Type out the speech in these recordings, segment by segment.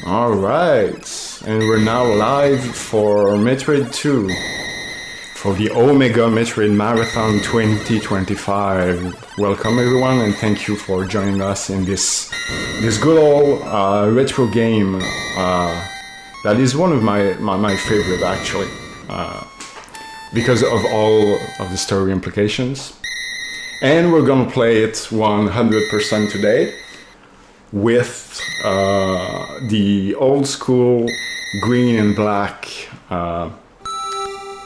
Alright, and we're now live for Metroid II, for the Omega Metroid Marathon 2025. Welcome everyone, and thank you for joining us in this good old retro game that is one of my favorite actually, because of all of the story implications. And we're gonna play it 100% today with the old school green and black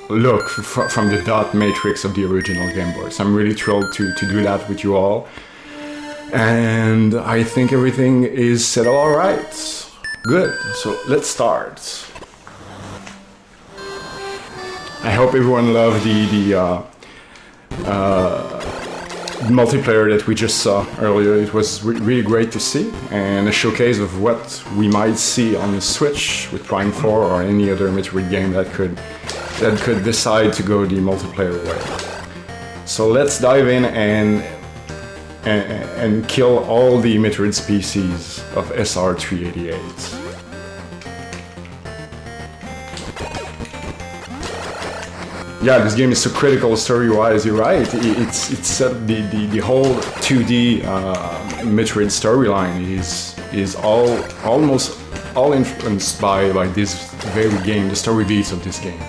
look from the dot matrix of the original Game Boy. So I'm really thrilled to do that with you all. And I think everything is set all right. Good, so let's start. I hope everyone loved the multiplayer that we just saw earlier. It was really great to see, and a showcase of what we might see on the Switch with Prime 4 or any other Metroid game that could decide to go the multiplayer way. So let's dive in and kill all the Metroid species of SR388. Yeah, this game is so critical story-wise. You're right. It's set the whole 2D Metroid storyline is almost all influenced by this very game, the story beats of this game.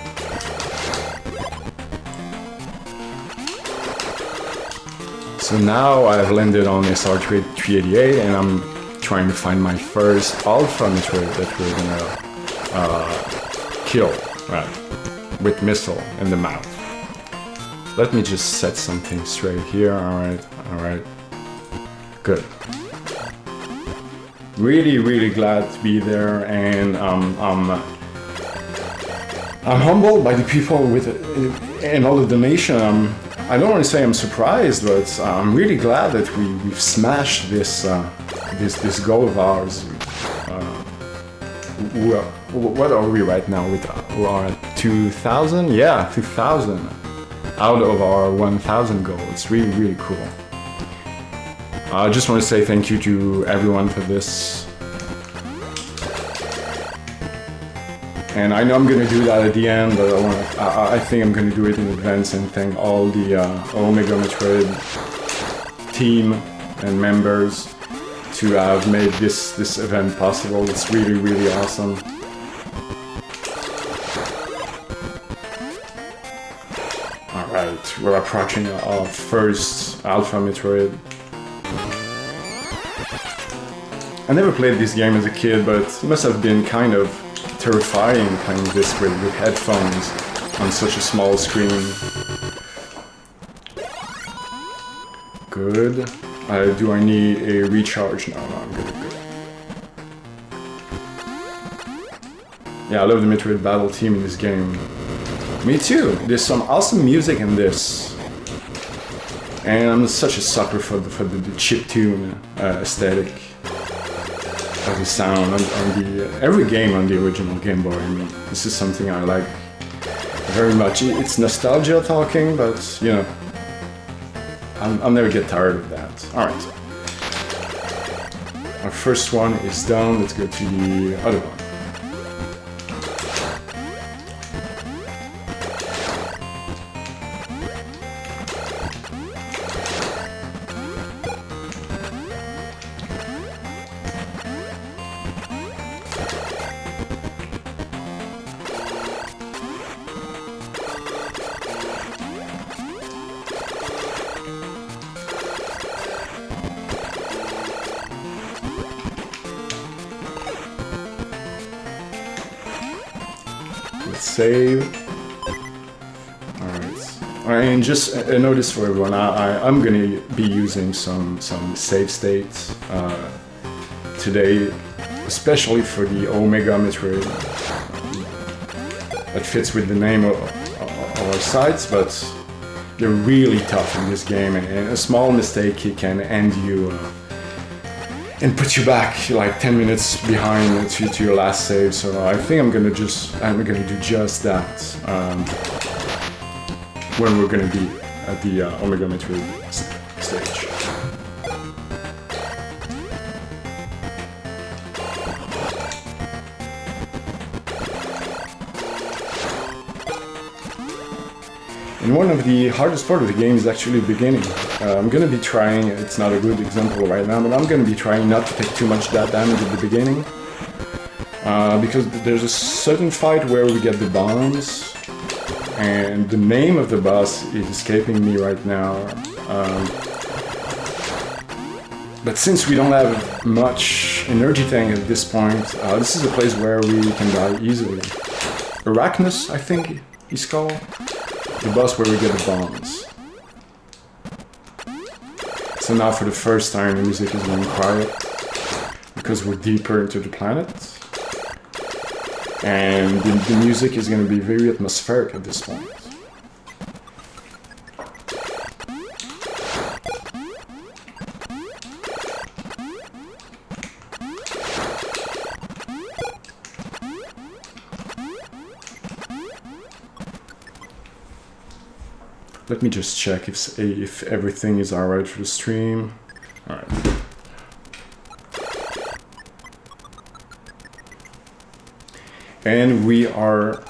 So now I've landed on SR388, and I'm trying to find my first Alpha Metroid that we're gonna kill, right? With missile in the mouth. Let me just set something straight here. Alright. Good. Really glad to be there, and I'm humbled by the people and all the donation. I don't want to say I'm surprised, but I'm really glad that we've smashed this goal of ours. What are we right now? We are at 2,000? Yeah, 2,000 out of our 1,000 goal. It's really cool. I just want to say thank you to everyone for this. And I know I'm going to do that at the end, but I think I'm going to do it in advance and thank all the Omega Metroid team and members to have made this event possible. It's really awesome. Alright, we're approaching our first Alpha Metroid. I never played this game as a kid, but it must have been kind of terrifying playing this with headphones on such a small screen. Good. Do I need a recharge? No, I'm good. Yeah, I love the Metroid battle team in this game. Me too. There's some awesome music in this. And I'm such a sucker for the chiptune aesthetic of the sound on every game on the original Game Boy. I mean, this is something I like very much. It's nostalgia talking, but you know, I'll never get tired of that. Alright. Our first one is done. Let's go to the other one. Save. Alright. And just a notice for everyone, I'm gonna be using some save states today, especially for the Omega Metroid. That fits with the name of our sites, but they're really tough in this game, and a small mistake can end you and put you back like 10 minutes behind to your last save. So I think I'm gonna do just that when we're gonna be at the Omega Metroid stage. And one of the hardest part of the game is actually the beginning. I'm gonna be trying, it's not a good example right now, but I'm gonna be trying not to take too much damage at the beginning. Because there's a certain fight where we get the bombs, and the name of the boss is escaping me right now. But since we don't have much energy tank at this point, this is a place where we can die easily. Arachnus, I think he's called. The boss where we get the bombs. So now for the first time the music is going quiet, because we're deeper into the planet. And the music is going to be very atmospheric at this point. Let me just check if everything is alright for the stream. Alright. And we are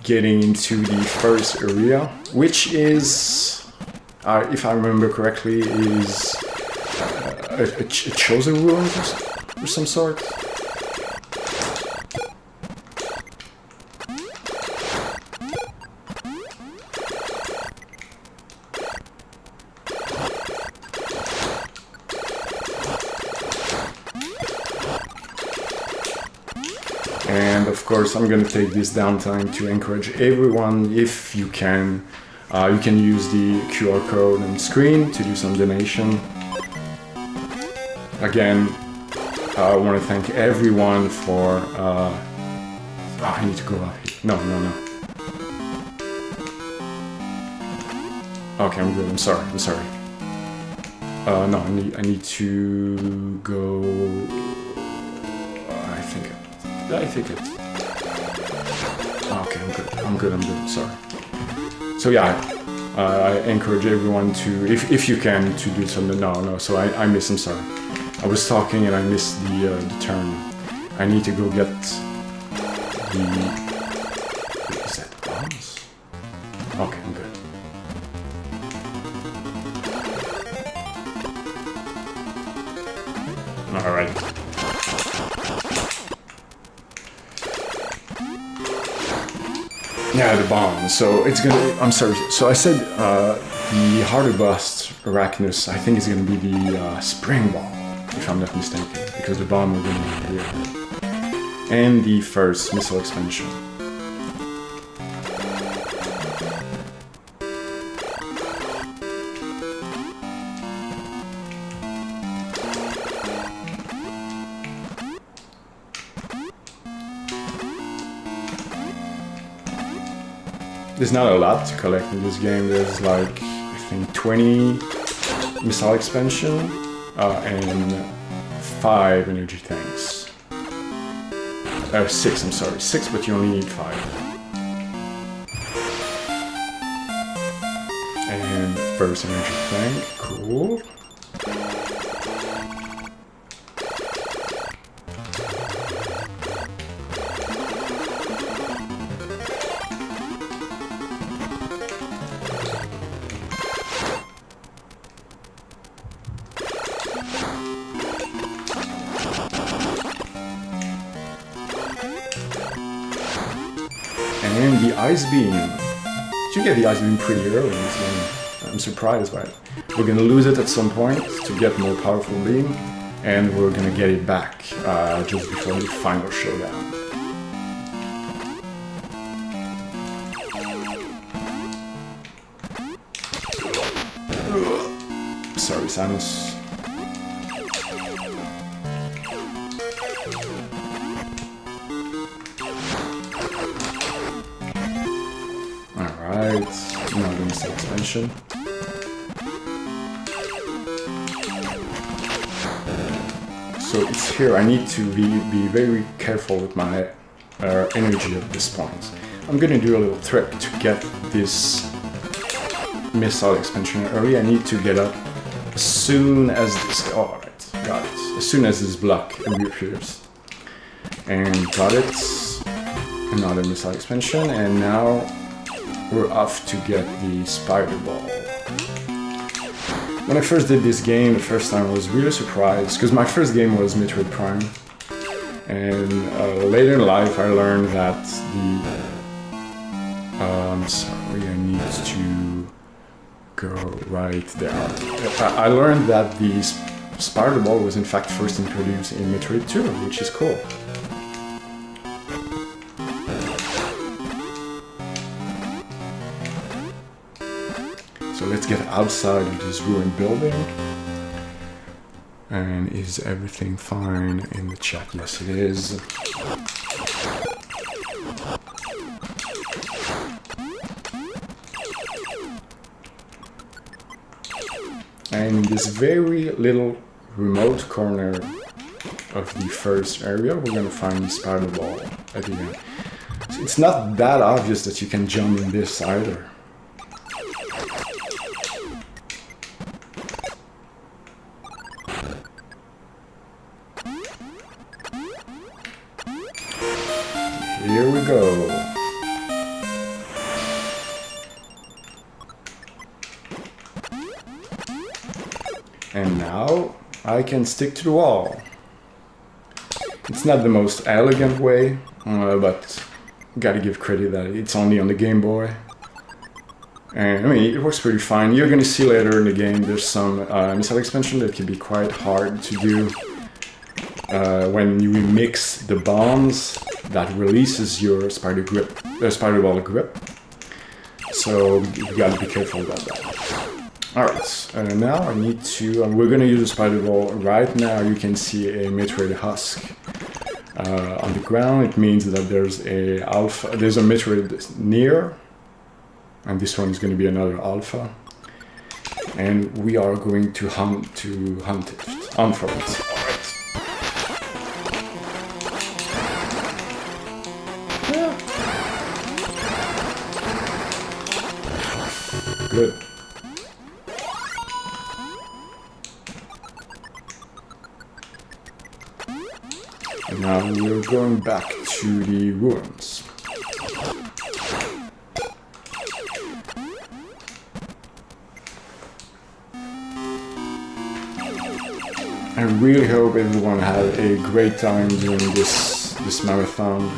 getting into the first area, which is, if I remember correctly, is a chosen ruin or some sort. And of course, I'm gonna take this downtime to encourage everyone, if you can use the QR code on the screen to do some donation. Again, I want to thank everyone for... I need to go up here. No. Okay, I'm good. I'm sorry. No, I need to go... I think it. Okay, I'm good. Sorry. So yeah, I encourage everyone to, if you can, to do something. No. So I missed. I'm sorry. I was talking and I missed the turn. I need to go get the. Is that bombs? Okay, I'm good. All right. Yeah, the bomb. So it's gonna. I'm sorry. So I said the harder boss, Arachnus, I think is gonna be the spring ball, if I'm not mistaken, because the bomb we're gonna need here, and the first missile expansion. There's not a lot to collect in this game. There's like, I think 20 missile expansion and 5 energy tanks. 6, I'm sorry. 6, but you only need 5. And first energy tank, cool. And the ice beam. You get the ice beam pretty early in this game. I'm surprised by it. We're gonna lose it at some point to get more powerful beam, and we're gonna get it back just before the final showdown. Sorry, Samus. Alright, now the missile expansion. So it's here, I need to be very careful with my energy at this point. I'm gonna do a little trick to get this missile expansion early. I need to get up as soon as this... Oh, alright, got it. As soon as this block appears. And got it. Another missile expansion, and now we're off to get the spider ball. When I first did this game the first time, I was really surprised because my first game was Metroid Prime, and later in life I learned that sorry, I need to go right there. I learned that the spider ball was in fact first introduced in Metroid II, which is cool. So let's get outside of this ruined building. And is everything fine in the chat? Yes, it is. And in this very little remote corner of the first area, we're going to find the spider ball at the end. So it's not that obvious that you can jump in this either. Here we go. And now I can stick to the wall. It's not the most elegant way, but gotta give credit that it's only on the Game Boy. And I mean, it works pretty fine. You're gonna see later in the game there's some missile expansion that can be quite hard to do. When you remix the bombs, that releases your spider ball grip. So you gotta be careful about that. Alright, now I need to, we're gonna use the spider ball. Right now you can see a Metroid husk on the ground. It means that there's a Metroid near, and this one is gonna be another alpha. And we are going to hunt for it. Good. And now we're going back to the ruins. I really hope everyone had a great time during this marathon.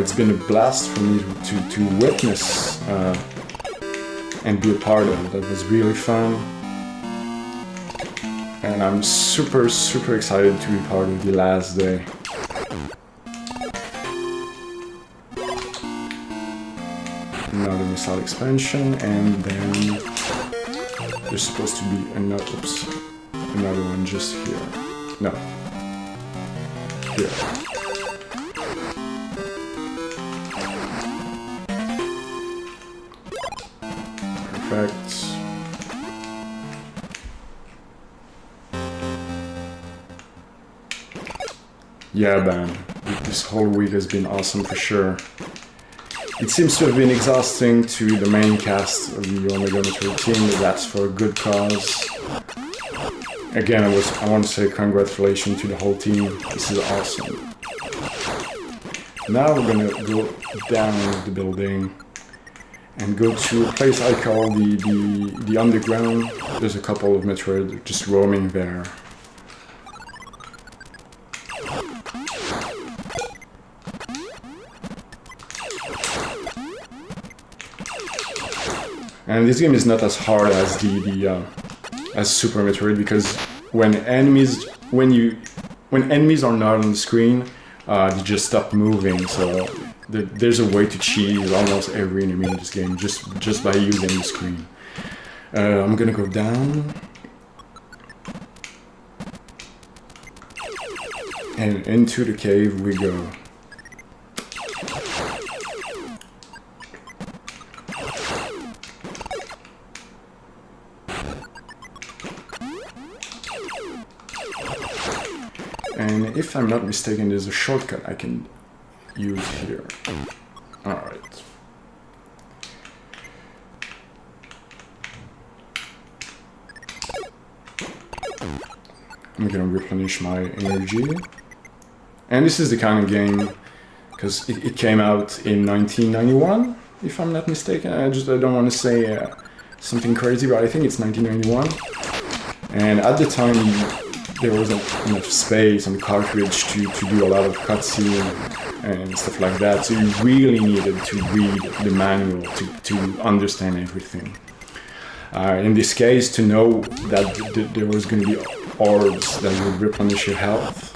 It's been a blast for me to witness and be a part of it. That was really fun. And I'm super excited to be part of the last day. Another missile expansion, and then there's supposed to be another one just here. No. Here. Perfect. Yeah, man. This whole week has been awesome for sure. It seems to have been exhausting to the main cast of the Omega Metroid team, but that's for a good cause. Again, I want to say congratulations to the whole team. This is awesome. Now we're gonna go down the building and go to a place I call the underground. There's a couple of Metroid just roaming there. And this game is not as hard as as Super Metroid, because when enemies are not on the screen, they just stop moving. So there's a way to cheese almost every enemy in this game just by using the screen. I'm gonna go down and into the cave we go. And if I'm not mistaken, there's a shortcut I can use here. Alright. I'm gonna replenish my energy. And this is the kind of game, because it came out in 1991, if I'm not mistaken. I don't want to say something crazy, but I think it's 1991. And at the time, there wasn't enough space on the cartridge to do a lot of cutscene and stuff like that. So you really needed to read the manual to understand everything. In this case, to know that there was going to be orbs that would replenish your health.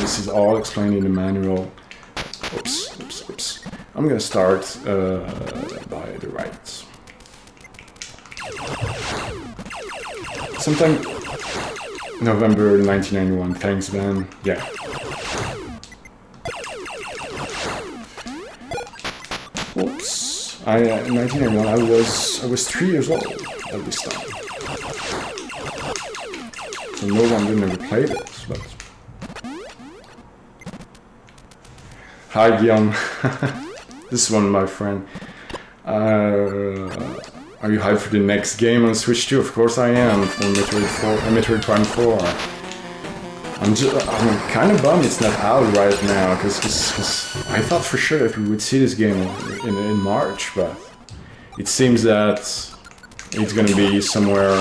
This is all explained in the manual. Oops. I'm going to start by the right. Sometime November 1991. Thanks, Ben. Yeah. Oops. In 1991, I was 3 years old at this time. So no wonder I never played it, but... Hi, Guillaume. This one, my friend. Are you hyped for the next game on Switch 2? Of course I am, for Metroid Prime 4. I'm kind of bummed it's not out right now, because I thought for sure that we would see this game in March, but it seems that it's going to be somewhere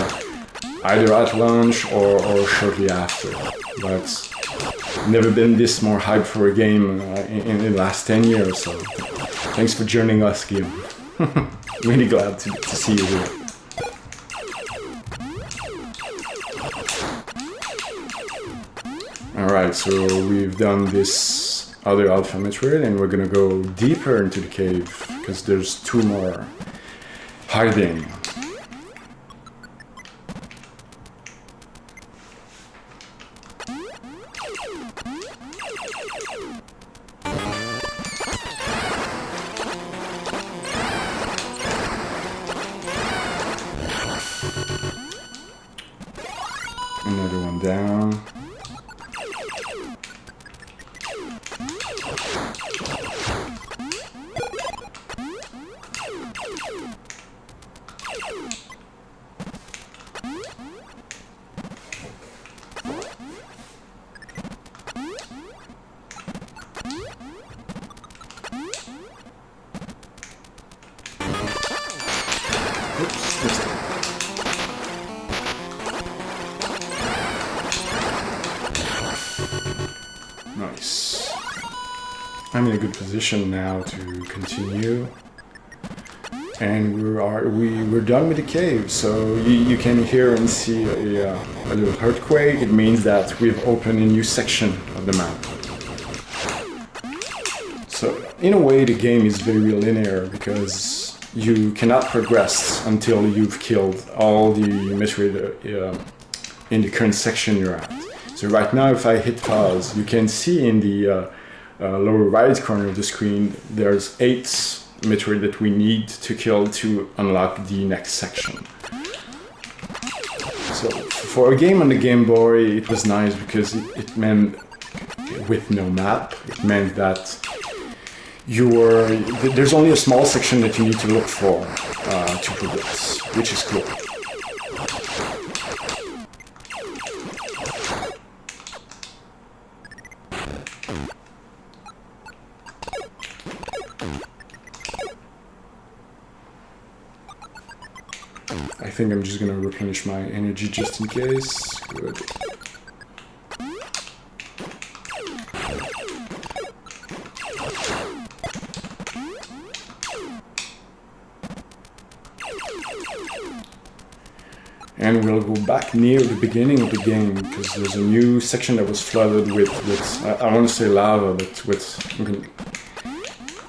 either at launch or shortly after. But never been this more hyped for a game in the last 10 years, so thanks for joining us, Guillaume. Really glad to see you here. Alright, so we've done this other Alpha Metroid and we're gonna go deeper into the cave because there's 2 more hiding. Another one down. Nice. I'm in a good position now to continue, and we're done with the cave. So you can hear and see a little earthquake. It means that we've opened a new section of the map. So in a way, the game is very linear because you cannot progress until you've killed all the Metroid in the current section you're at. So right now, if I hit pause, you can see in the lower right corner of the screen, there's 8 Metroid that we need to kill to unlock the next section. So for a game on the Game Boy, it was nice because it meant, with no map, it meant that there's only a small section that you need to look for to progress, which is cool. I think I'm just gonna replenish my energy just in case. Good. And we'll go back near the beginning of the game because there's a new section that was flooded with I want to say lava, but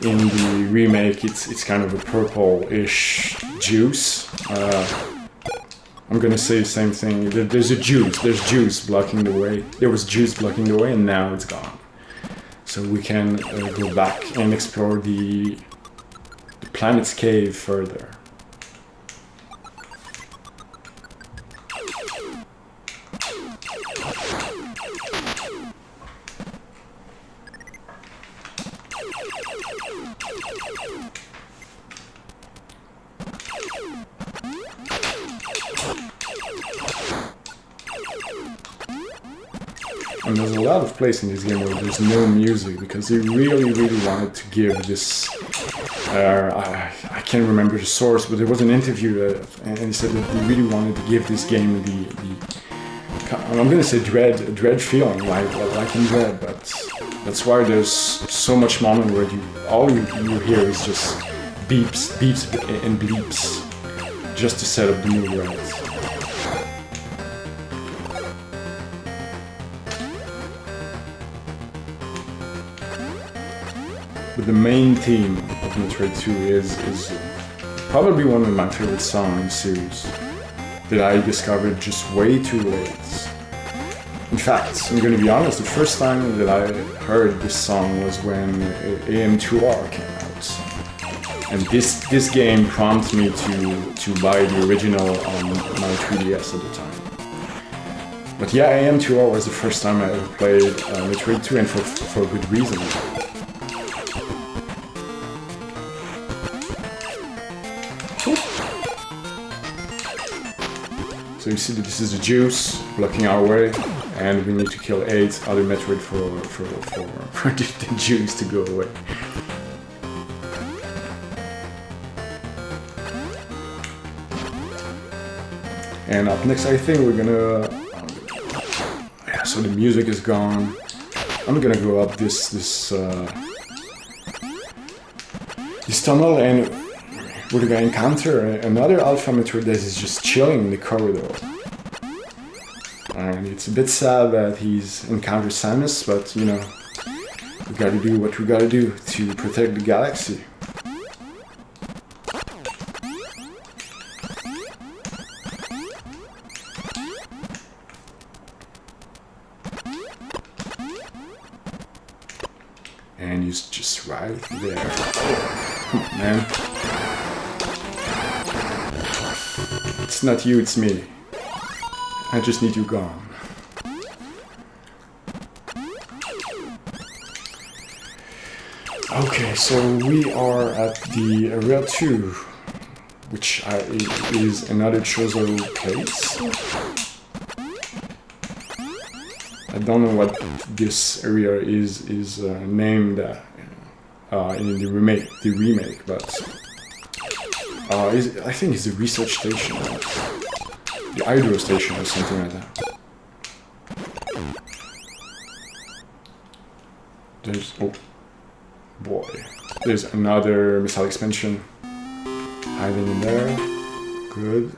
in the remake it's kind of a purple-ish juice. I'm gonna say the same thing. There's juice blocking the way. There was juice blocking the way, and now it's gone. So we can go back and explore the planet's cave further. And there's a lot of places in this game where there's no music because they really wanted to give this, I can't remember the source, but there was an interview and he said that they really wanted to give this game the I'm gonna say dread feeling, like in Dread, but that's why there's so much moment where all you hear is just beeps and bleeps, just to set up the mood right. But the main theme of Metroid II is probably one of my favorite songs in the series that I discovered just way too late. In fact, I'm going to be honest, the first time that I heard this song was when AM2R came out. And this game prompted me to buy the original on my 3DS at the time. But yeah, AM2R was the first time I ever played Metroid II, and for good reason. So you see that this is the juice blocking our way, and we need to kill 8 other Metroid for the juice to go away. And up next, I think we're gonna. Yeah, so the music is gone. I'm gonna go up this tunnel, and we're gonna encounter another Alpha Metroid that is just chilling in the corridor. And it's a bit sad that he's encountered Samus, but you know, we gotta do what we gotta do to protect the galaxy. And he's just right there. Come on, man. It's not you, it's me. I just need you gone. Okay, so we are at the Area 2, which is another Chozo place. I don't know what this area is named in the remake, but I think it's the research station, the hydro station or something like that. There's another missile expansion hiding in there. Good.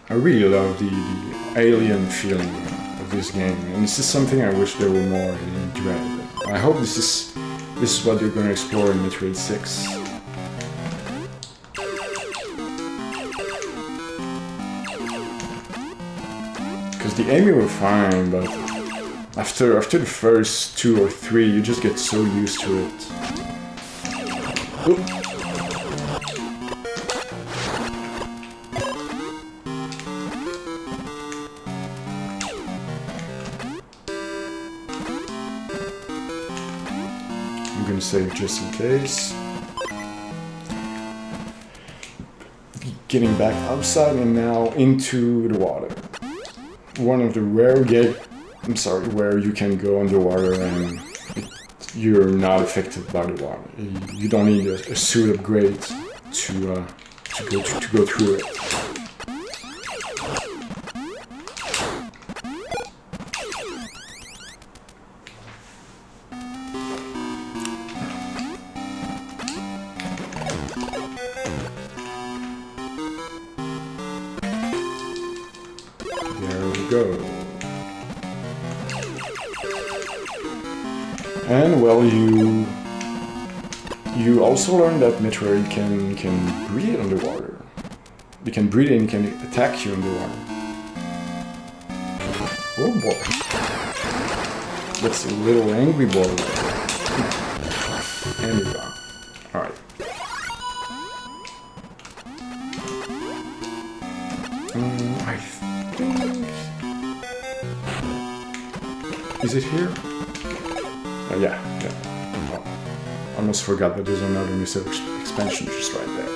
I really love the alien feeling of this game, and this is something I wish there were more in Dread. I hope this is what they're going to explore in Metroid 6. Because the aiming were fine, but after the first 2 or 3, you just get so used to it. Oop. I'm gonna save just in case. Getting back outside and now into the water. One of the rare where you can go underwater and you're not affected by the water. You don't need a suit upgrade to go through it. There we go. And well, you also learn that Metroid can breathe underwater. You can breathe and can attack you underwater. Oh boy. That's a little angry boy. And you're gone. Alright. I think... Is it here? Yeah. Oh. almost forgot that there's another missile expansion just right there.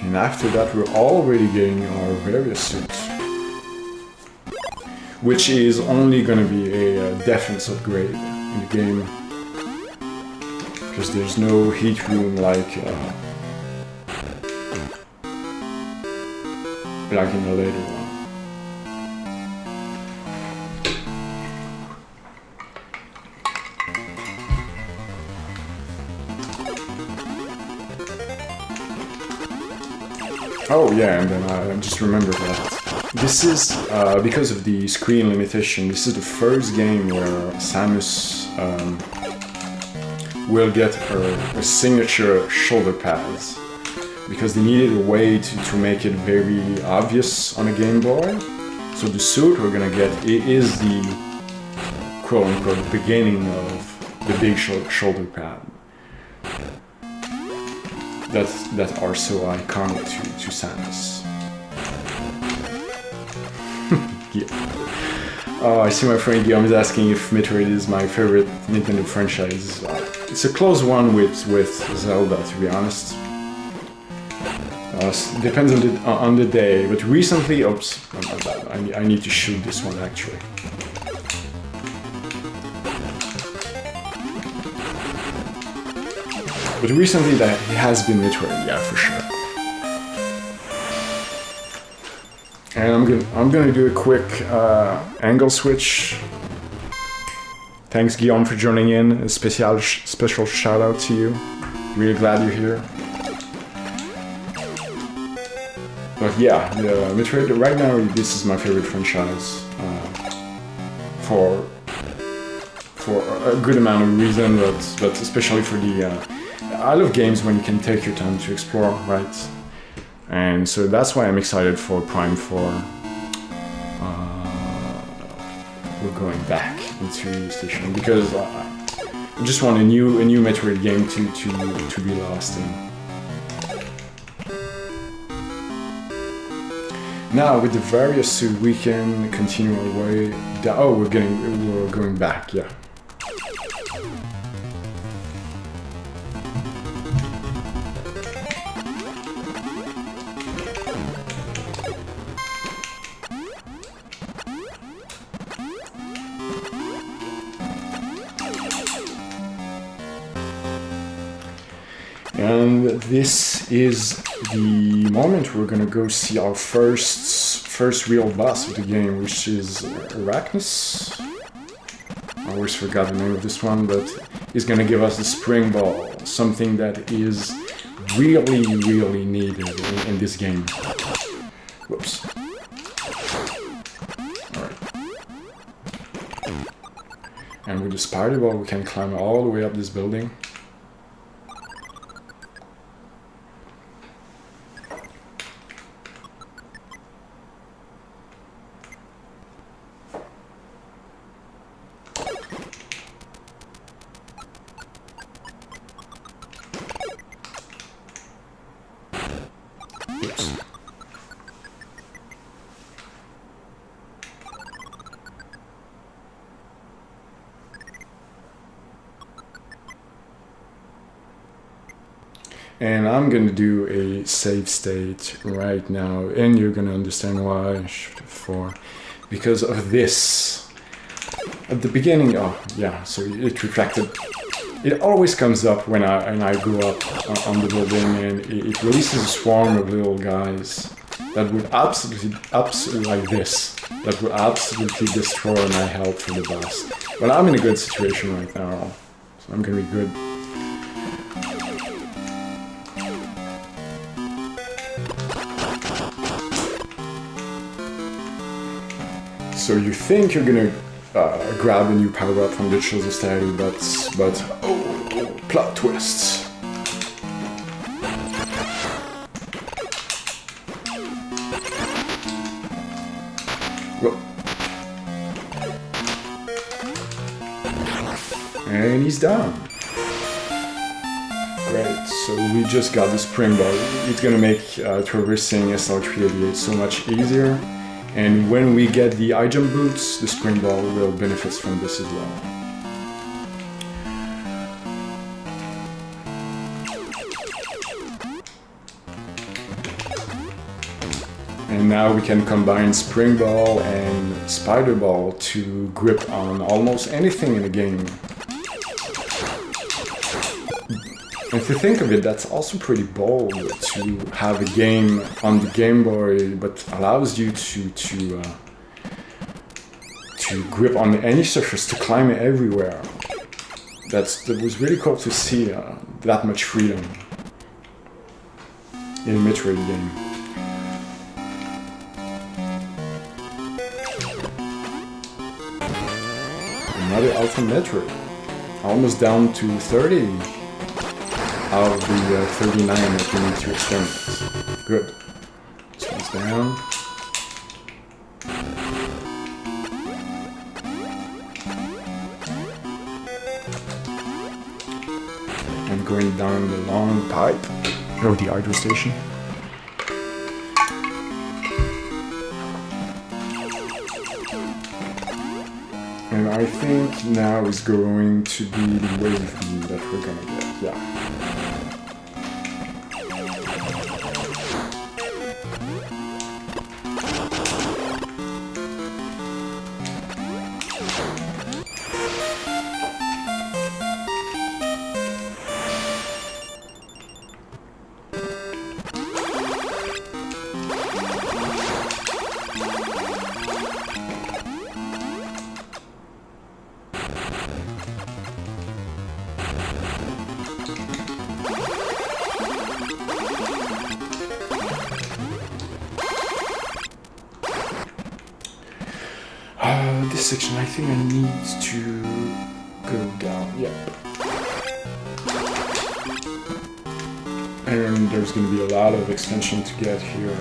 And after that, we're already getting our various suits, which is only going to be a defense upgrade in the game, because there's no heat room like in the later one. Oh yeah, and then I just remembered that this is, because of the screen limitation, this is the first game where Samus will get her signature shoulder pads, because they needed a way to make it very obvious on a Game Boy. So the suit we're gonna get is the quote-unquote beginning of the big shoulder pad that are so iconic to Samus. Yeah. Oh, I see my friend Guillaume is asking if Metroid is my favorite Nintendo franchise. It's a close one with Zelda, to be honest. Depends on the day, but recently, oops, I need to shoot this one actually. But recently that has been Metroid, yeah, for sure. And I'm gonna do a quick angle switch. Thanks Guillaume for joining in. A special shout out to you. Really glad you're here. But yeah, Metroid right now, this is my favorite franchise for a good amount of reason, but especially for the. I love games when you can take your time to explore, right? And so that's why I'm excited for Prime 4. We're going back into the station because I just want a new Metroid game to be lost in. Now with the various suit, we can continue our way down. Oh, we're going back, yeah. And this is the moment we're gonna go see our first real boss of the game, which is Arachnus. I always forgot the name of this one, but he's gonna give us the spring ball, something that is really needed in this game. Whoops. Alright. And with the spider ball, we can climb all the way up this building. And I'm gonna do a save state right now, and you're gonna understand why. Shift 4, because of this. At the beginning, oh yeah, so it retracted. It always comes up when I go up on the building, and it releases a swarm of little guys that would absolutely like this. That would absolutely destroy my health for the boss. But I'm in a good situation right now, so I'm gonna be good. So you think you're gonna grab a new power-up from the Chills of Statue, but oh, plot twists. Whoa. And he's down. Great, so we just got the spring ball. It's gonna make traversing SL388 so much easier. And when we get the high jump boots, the spring ball will benefit from this as well. And now we can combine spring ball and spider ball to grip on almost anything in the game. And if you think of it, that's also pretty bold to have a game on the Game Boy, but allows you to grip on any surface, to climb everywhere. That was really cool to see that much freedom in a Metroid game. Another Alpha Metroid, almost down to 30 out of the 39 that you need to exterminate. Good. This one's down. And going down the long pipe, or the hydro station. And I think now is going to be the wave beam that we're gonna get, yeah. This section, I think I need to go down, yep. And there's going to be a lot of extension to get here.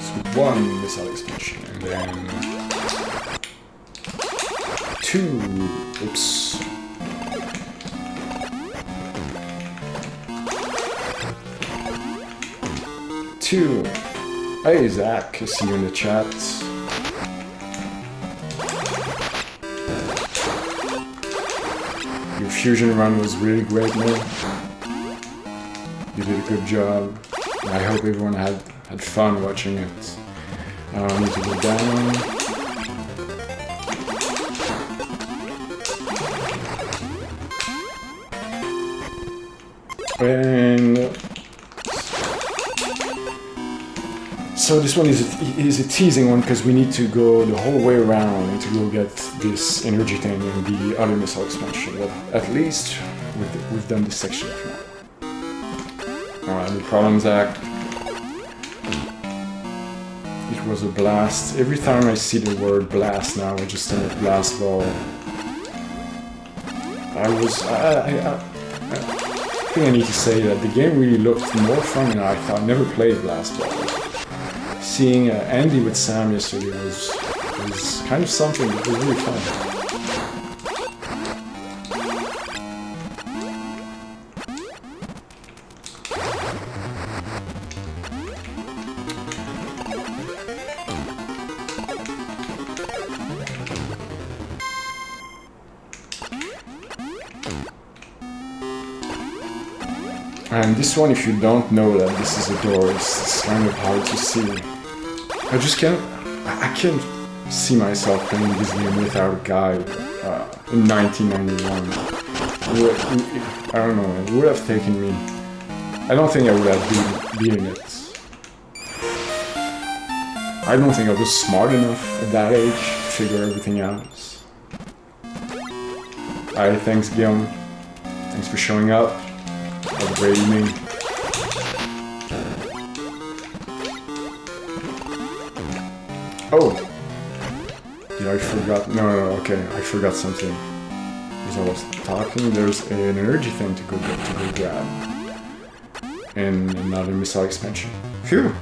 So one missile extension, and then two, oops. Two. Hey Zach, I see you in the chat. Your fusion run was really great, man. You did a good job. I hope everyone had fun watching it. I need to go down. And so this one is a teasing one because we need to go the whole way around and to go get this energy thing and the other missile expansion. But at least we've done this section now. Alright, no problem, Zach. It was a blast. Every time I see the word blast now, I just think of blast ball. I think I need to say that the game really looked more fun than I thought. I never played blast ball. Seeing Andy with Sam yesterday was kind of something. It was really fun. And this one, if you don't know that this is a door, it's kind of hard to see. I can't see myself playing this game without a guide in 1991. I don't know, it would have taken me. I don't think I would have beaten it. I don't think I was smart enough at that age to figure everything out. Alright, thanks Guillaume. Thanks for showing up. Have a great evening. Oh! Yeah, I forgot. No, okay, I forgot something. As I was talking, there's an energy thing to go grab. And another missile expansion. Phew!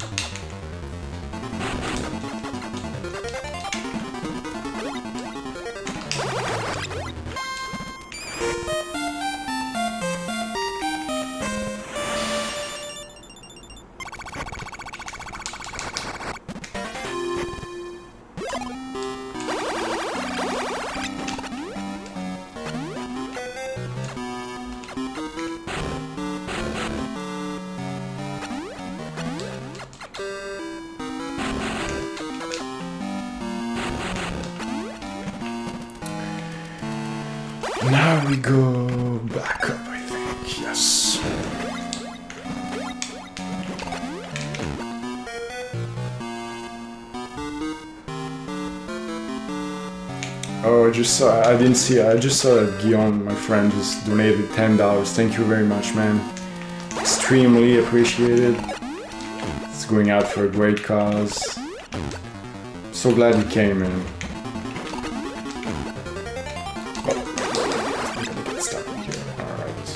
Now we go back up, I think. Yes. Oh, I just saw, I didn't see, I just saw that Guillaume, my friend, just donated $10. Thank you very much, man. Extremely appreciated. It's going out for a great cause. So glad you came, man. Oh, I'm gonna get stuck in here. Alright.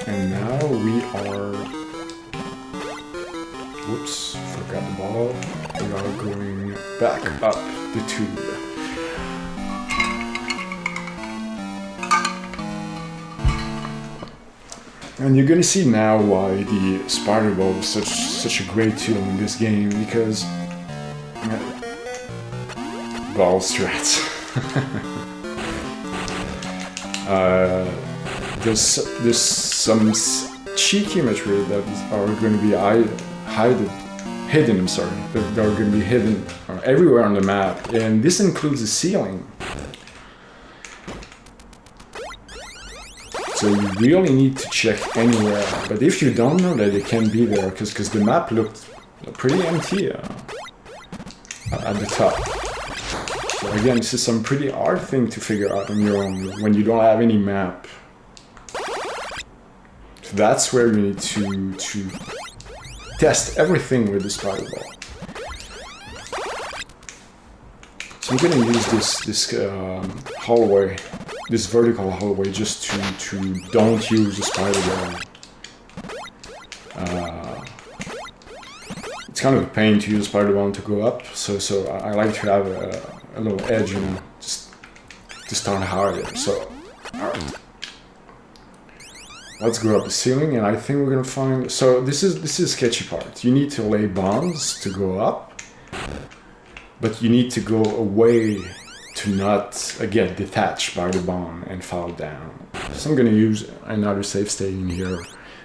And now we are... Whoops, forgot the ball. We are going back up the tube. And you're gonna see now why the spider ball was such a great tool in this game, because ball strats. There's some cheeky Metroid that are going to be hidden. That are going to be hidden everywhere on the map, and this includes the ceiling. So you really need to check anywhere. But if you don't know that, it can be there, because the map looked pretty empty at the top. So again, this is some pretty hard thing to figure out on your own when you don't have any map. So that's where you need to test everything with the spider ball. So I'm gonna use this hallway, this vertical hallway, just to don't use the spider ball. It's kind of a pain to use spider ball to go up, so I like to have a little edge, you know, just to start higher. So, alright. Let's go up the ceiling, and I think we're gonna find... So this is the sketchy part. You need to lay bombs to go up, but you need to go away to not get detached by the bomb and fall down. So I'm gonna use another save state in here,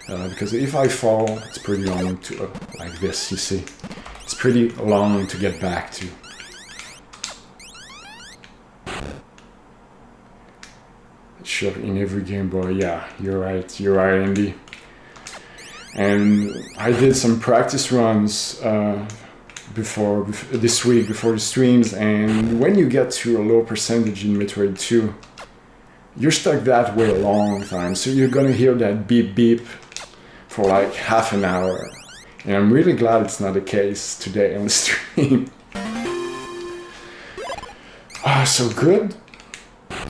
because if I fall, it's pretty long to... like this, you see? It's pretty long to get back to. Sure, in every Game Boy, yeah, you're right, Andy. And I did some practice runs this week before the streams, and when you get to a low percentage in Metroid II, you're stuck that way a long time, so you're gonna hear that beep beep for like half an hour. And I'm really glad it's not the case today on the stream. So good.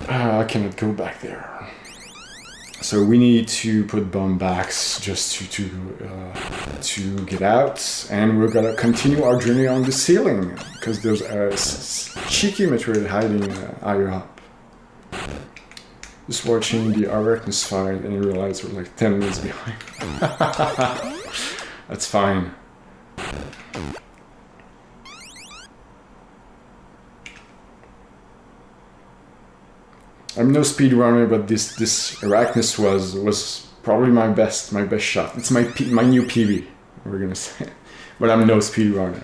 I cannot go back there. So we need to put bomb backs just to get out, and we're gonna continue our journey on the ceiling because there's a cheeky Metroid hiding higher up. Just watching the Arachnis fight and I realized we're like 10 minutes behind. That's fine. I'm no speedrunner, but this Arachnis was probably my best shot. It's my new PB, we're gonna say. But I'm no speedrunner.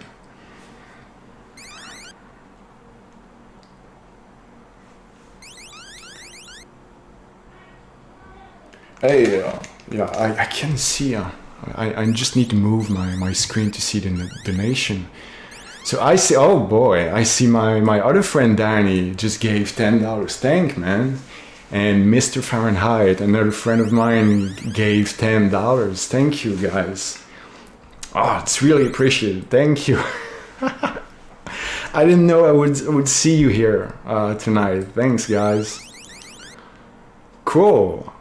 Hey, yeah, I can see. I just need to move my screen to see the donation. So I see, oh boy, I see my other friend Danny just gave $10. Thank, man. And Mr. Fahrenheit, another friend of mine, gave $10. Thank you, guys. Oh, it's really appreciated. Thank you. I didn't know I would see you here tonight. Thanks, guys. Cool.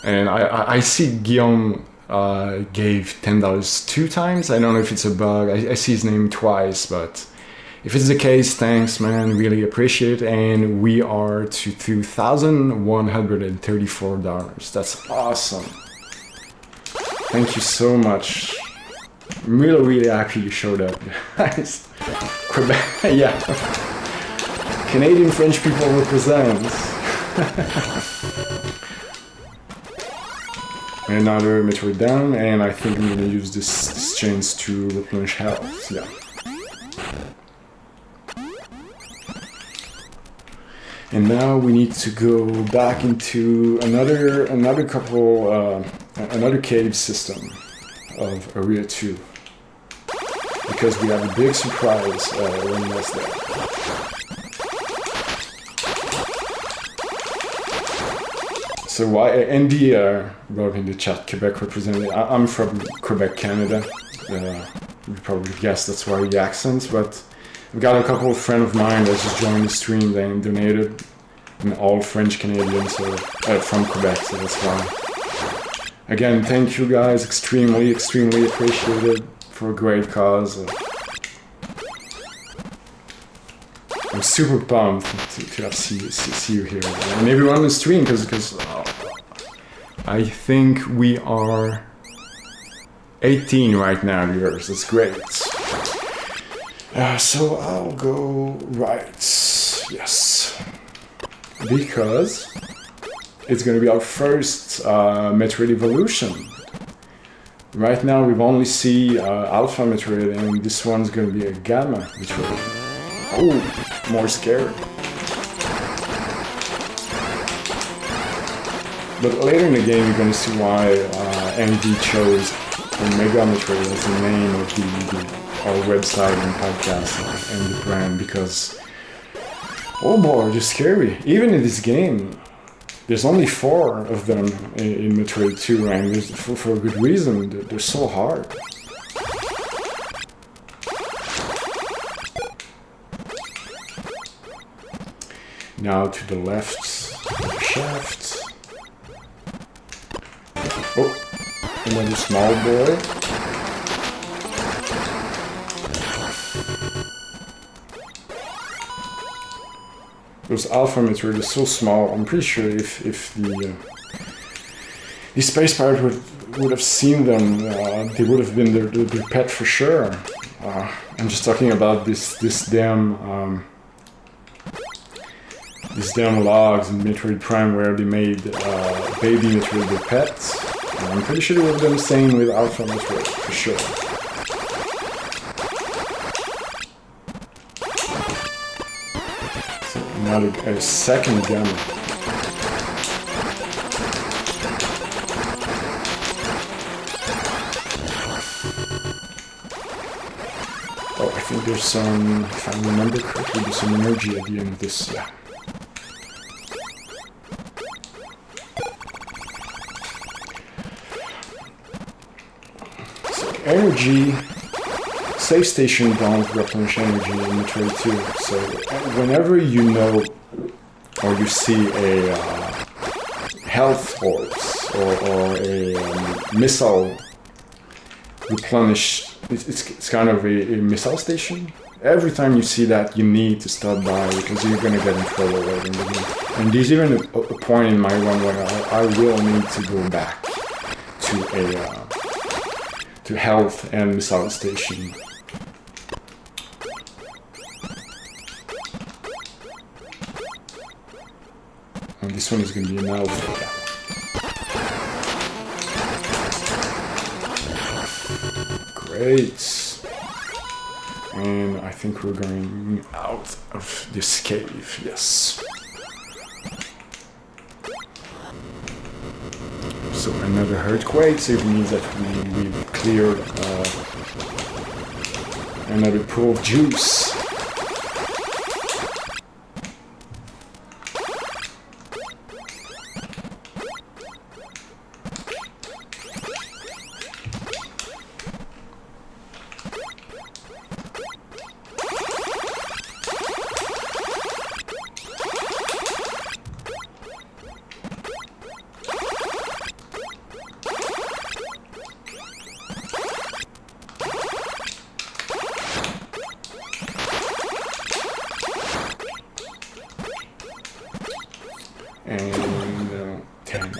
And I see Guillaume gave $10 2 times. I don't know if it's a bug. I see his name twice, but if it's the case, thanks, man. Really appreciate it. And we are to $2,134. That's awesome. Thank you so much. I'm really happy you showed up, guys. Quebec, yeah. Canadian French people represent. Another Metroid down, and I think I'm gonna use this chance to replenish health. Yeah. And now we need to go back into another cave system of Area 2, because we have a big surprise when that's there. So why Andy wrote in the chat, Quebec represented. I'm from Quebec, Canada. You probably guessed that's why the accents, but I've got a couple of friends of mine that just joined the stream and donated, and all French Canadians from Quebec, so that's why. Again, thank you guys, extremely appreciated for a great cause. I'm super pumped to see you here, and everyone on the stream, because I think we are 18 right now viewers. That's great. So I'll go right, yes, because it's going to be our first Metroid evolution. Right now we've only seen Alpha Metroid, and this one's going to be a Gamma Metroid. Oh, more scary. But later in the game you're going to see why MD chose Omega Metroid as the name of our website and podcast and the brand, because oh boy, they're scary. Even in this game, there's only 4 of them in Metroid II, and for a good reason. They're so hard. Now to the left of the shaft. Oh, another small boy. Those Alpha Metroid are so small. I'm pretty sure if the Space Pirate would have seen them, they would have been their pet for sure. I'm just talking about this damn logs in Metroid Prime where they made baby Metroid their pets. I'm pretty sure they would have done the same with Alpha Metroid for sure. Now a second Gamma. Oh, I think there's some, if I remember correctly, there's some energy at the end of this. Yeah. So energy. Save station don't replenish energy in Metroid 2, so whenever you know or you see a health orbs or a missile replenish, it's kind of a missile station. Every time you see that, you need to stop by because you're gonna get in trouble later in the game. And there's even a point in my run where I will need to go back to health and missile station. And this one is going to be an alpha. Great. And I think we're going out of this cave, yes. So another earthquake, so it means that we've cleared another pool of juice.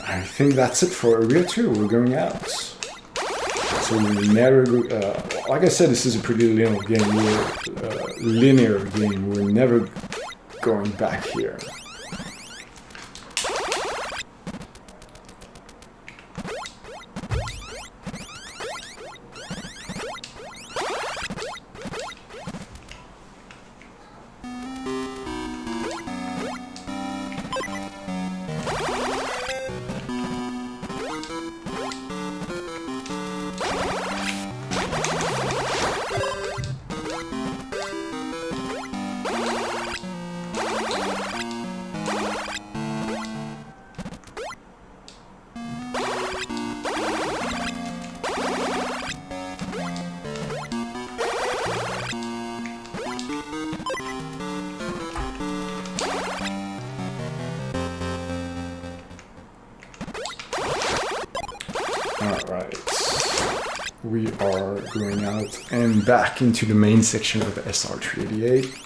I think that's it for Area 2. We're going out. So we never go, like I said, this is a pretty linear game. We're never going back here. we are going out and back into the main section of the SR388.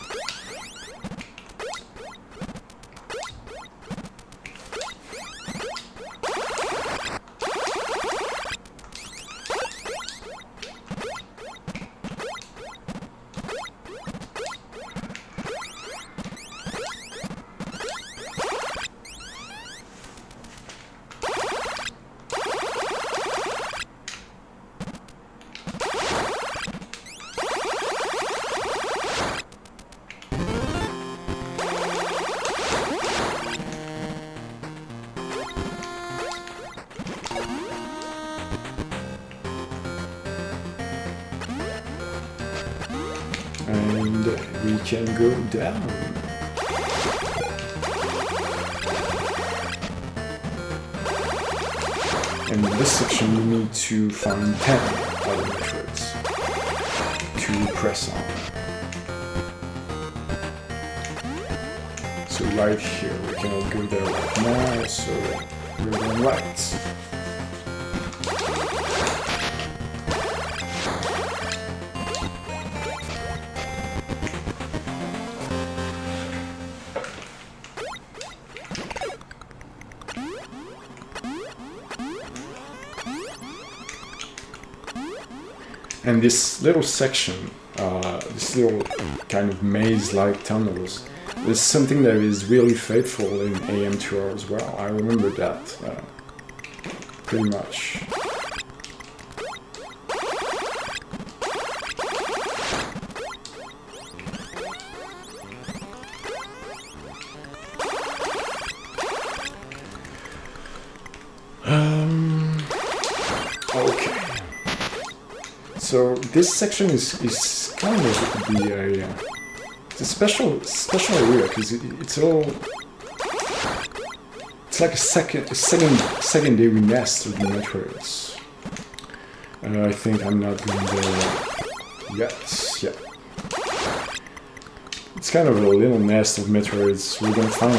And we can go down. And in this section we need to find 10 other Metroids to press on. So right here, we cannot go there right now, so we're going right. And this little section, this little kind of maze-like tunnels, is something that is really faithful in AM2R as well. I remember that pretty much. Okay. So this section is kind of it's a special area because it's like a secondary nest of the Metroids. I think I'm not going there yet. Yeah. It's kind of a little nest of Metroids. We're gonna find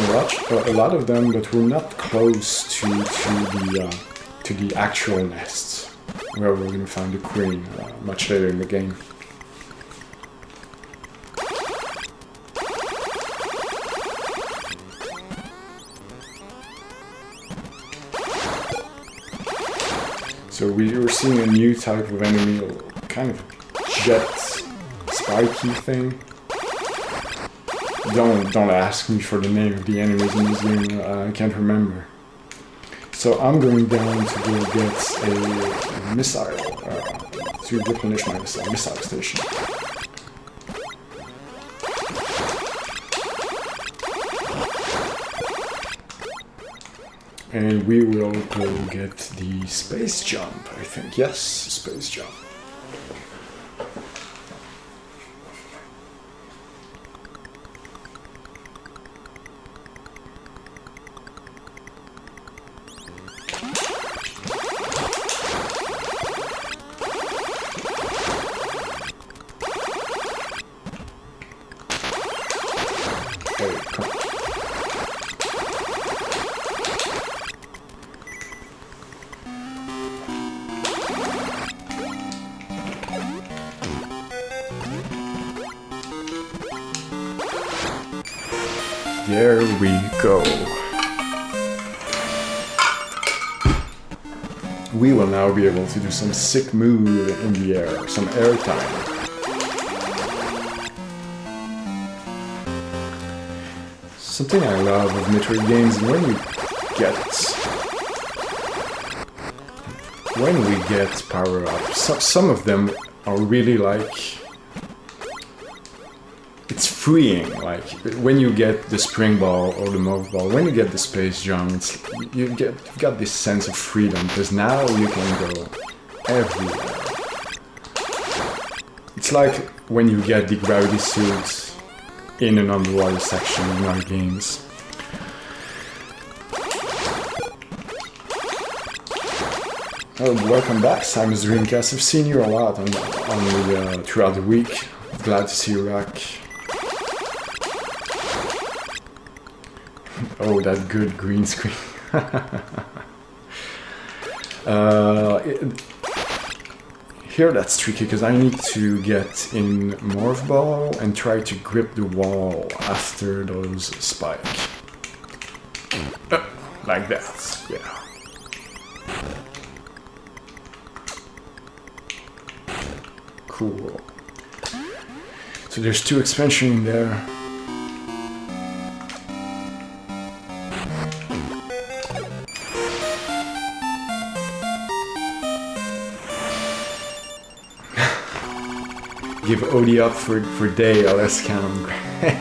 a lot of them, but we're not close to the actual nests, where we're gonna find the Queen much later in the game. So we were seeing a new type of enemy, kind of jet spiky thing. Don't ask me for the name of the enemies in this game, I can't remember. So I'm going down to go get a missile, to replenish my missile station. And we will go get the space jump, I think. Yes, space jump. There we go. We will now be able to do some sick move in the air, some air time. Something I love of Metroid games, when we get power-ups, some of them are really like, it's freeing, like when you get the spring ball or the mauve ball, when you get the space jump, you've got this sense of freedom, because now you can go everywhere. It's like when you get the gravity suit in an underwater section in our games. Oh, welcome back, Samus Dreamcast. I've seen you a lot throughout the week. Glad to see you back. Oh, that good green screen. Here that's tricky because I need to get in Morph Ball and try to grip the wall after those spikes. Like that, yeah. Cool. So there's 2 expansions in there. Give OD up for day, LS count. Great.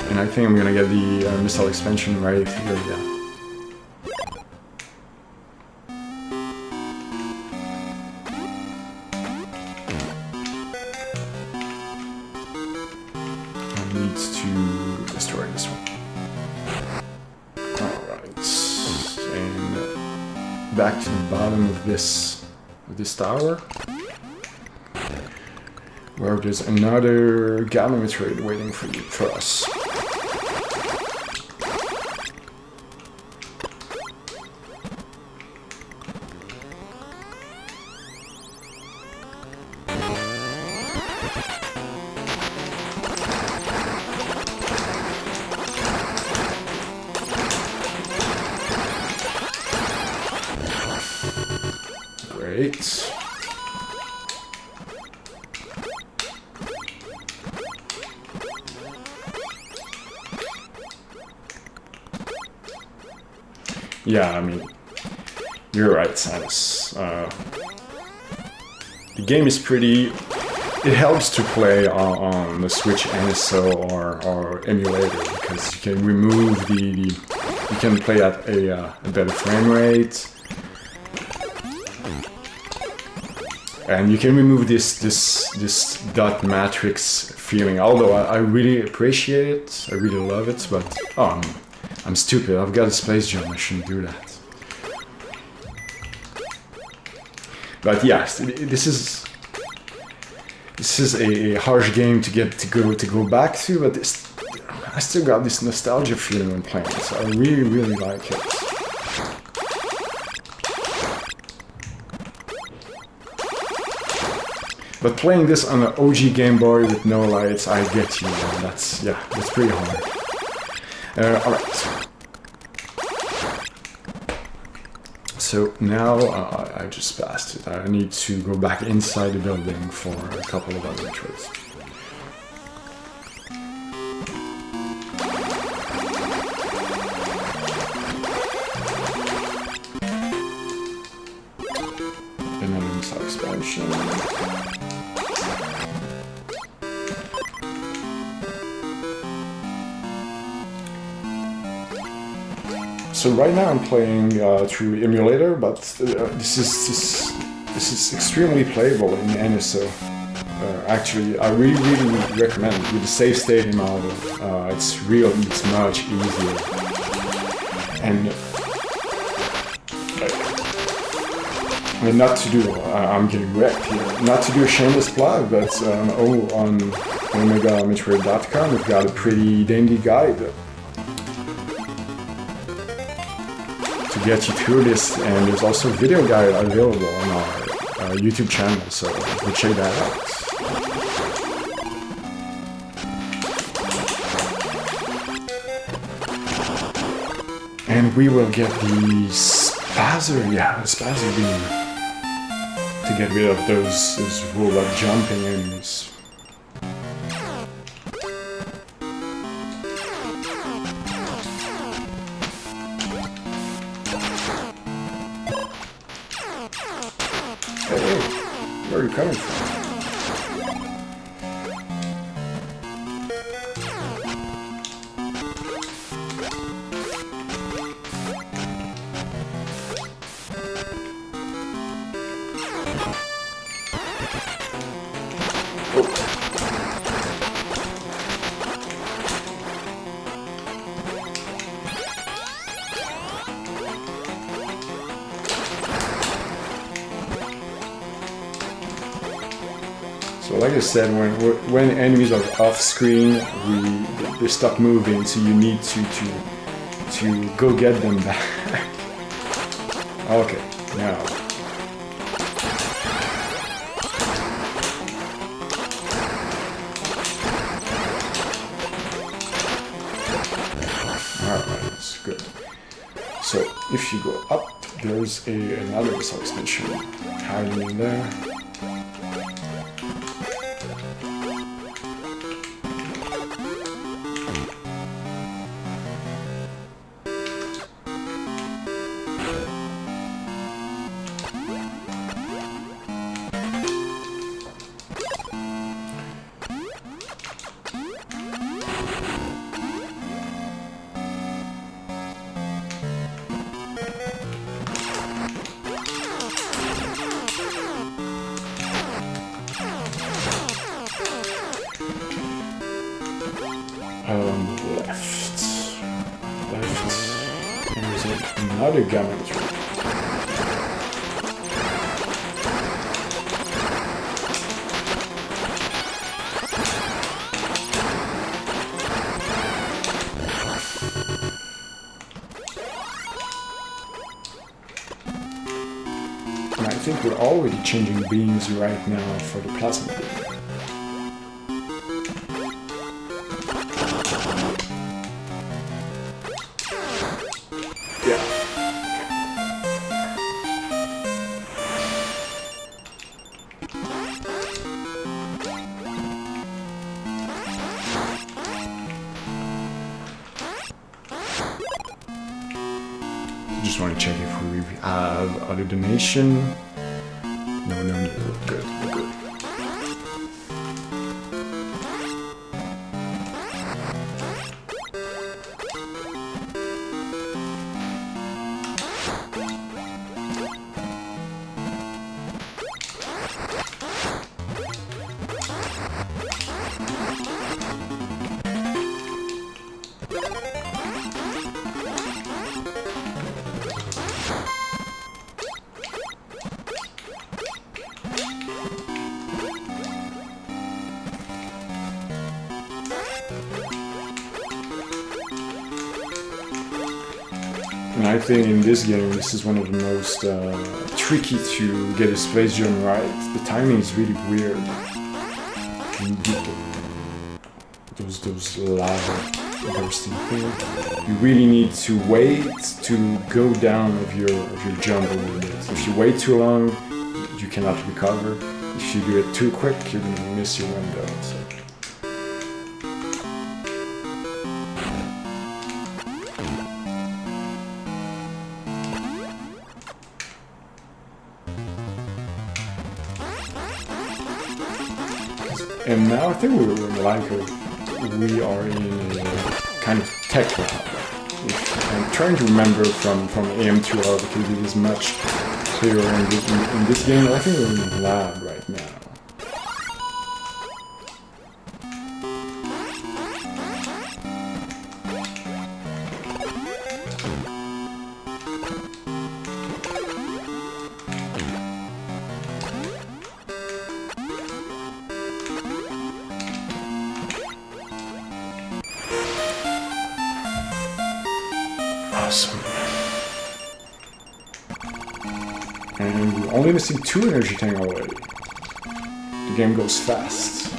And I think I'm gonna get the missile expansion right here, yeah. I need to destroy this one. Alright. And back to the bottom of this tower, where there's another Gamma Metroid waiting for us. Great. Yeah, I mean, you're right, Samus. The game is pretty... It helps to play on the Switch NSO or emulator, because you can remove you can play at a better frame rate, and you can remove this dot matrix feeling. Although I really appreciate it, I really love it, but I'm stupid. I've got a space jump. I shouldn't do that. But yes, this is a harsh game to go back to. But I still got this nostalgia feeling when playing it. So I really like it. But playing this on an OG Game Boy with no lights, I get you. That's pretty hard. Alright. So now I just passed it. I need to go back inside the building for a couple of other Metroids. Another missile expansion. So right now I'm playing through emulator, but this is extremely playable in NSO. Actually, I really recommend it with the save state model. It's much easier. And not to do, I'm getting wrecked here. Not to do a shameless plug, but on Omega Metroid.com we've got a pretty dandy guide to get you through this, and there's also a video guide available on our YouTube channel, so go check that out. And we will get the Spazzer, the Spazzer beam to get rid of those roll-up jumping enemies. Hey, where are you coming from? So like I said, when enemies are off screen, they stop moving, so you need to go get them back. Okay, now If you go up, there's another missile expansion hiding in there. Left, and there's another Gamma Metroid. And I think we're already changing beams right now for the plasma beam. Just want to check if we have other donation. No, we're good, we're good. And I think in this game, this is one of the most tricky to get a space jump right. The timing is really weird. And those lava bursting thing. You really need to wait to go down of your jump a little bit. If you wait too long, you cannot recover. If you do it too quick, you're gonna miss your window. So. And now I think we are in a kind of tech lab. I'm trying to remember from AM2R because it is much clearer in this game. I think we're in a lab right now. Awesome. And we're only missing 2 energy tanks already. The game goes fast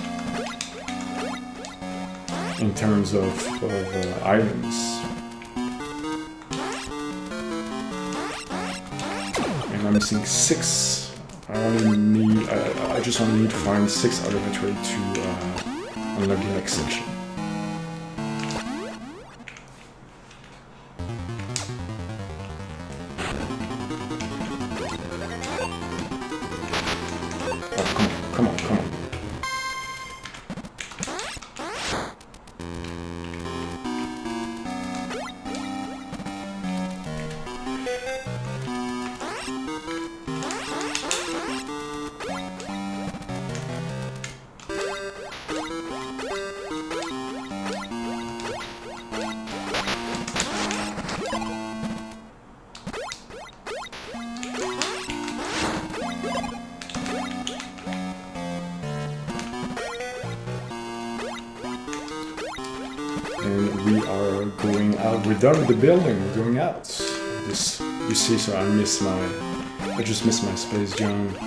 in terms of items. And I'm missing 6. I just only need to find 6 other Metroid to unlock the next section. Come on. And we are going out. We're done with the building. We're going out. This, you see, so I just missed my space jump.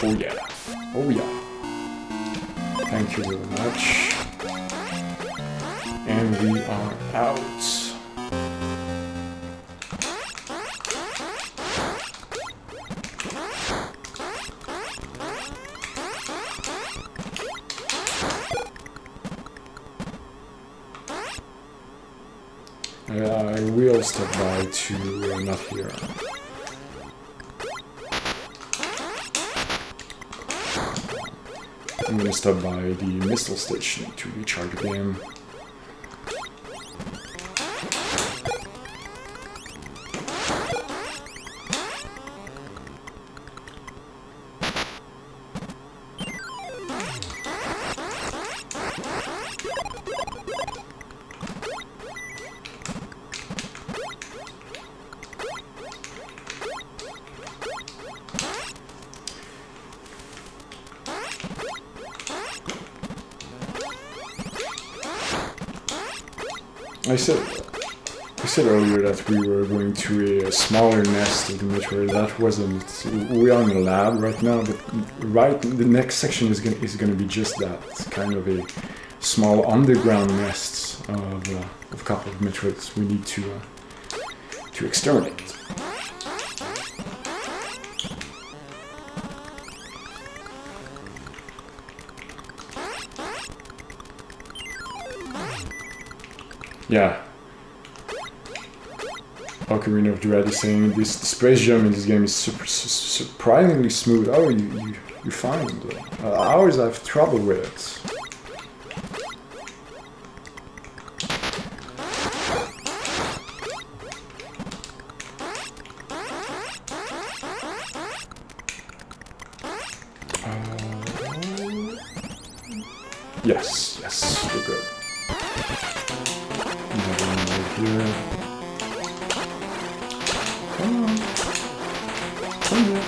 Oh yeah. Oh yeah. Thank you very much. And we are out. I will stop by to not here. I'm gonna stop by the missile station to recharge again. I said earlier that we were going to a smaller nest of the Metroid. That wasn't. We are in a lab right now, but the next section is going to be just that. It's kind of a small underground nest of a couple of Metroids we need to exterminate. Yeah. Ocarina of Dread is saying this space jump in this game is surprisingly smooth. Oh, you find I always have trouble with it. Yes, we're good. Another one right here. Come on. Come here.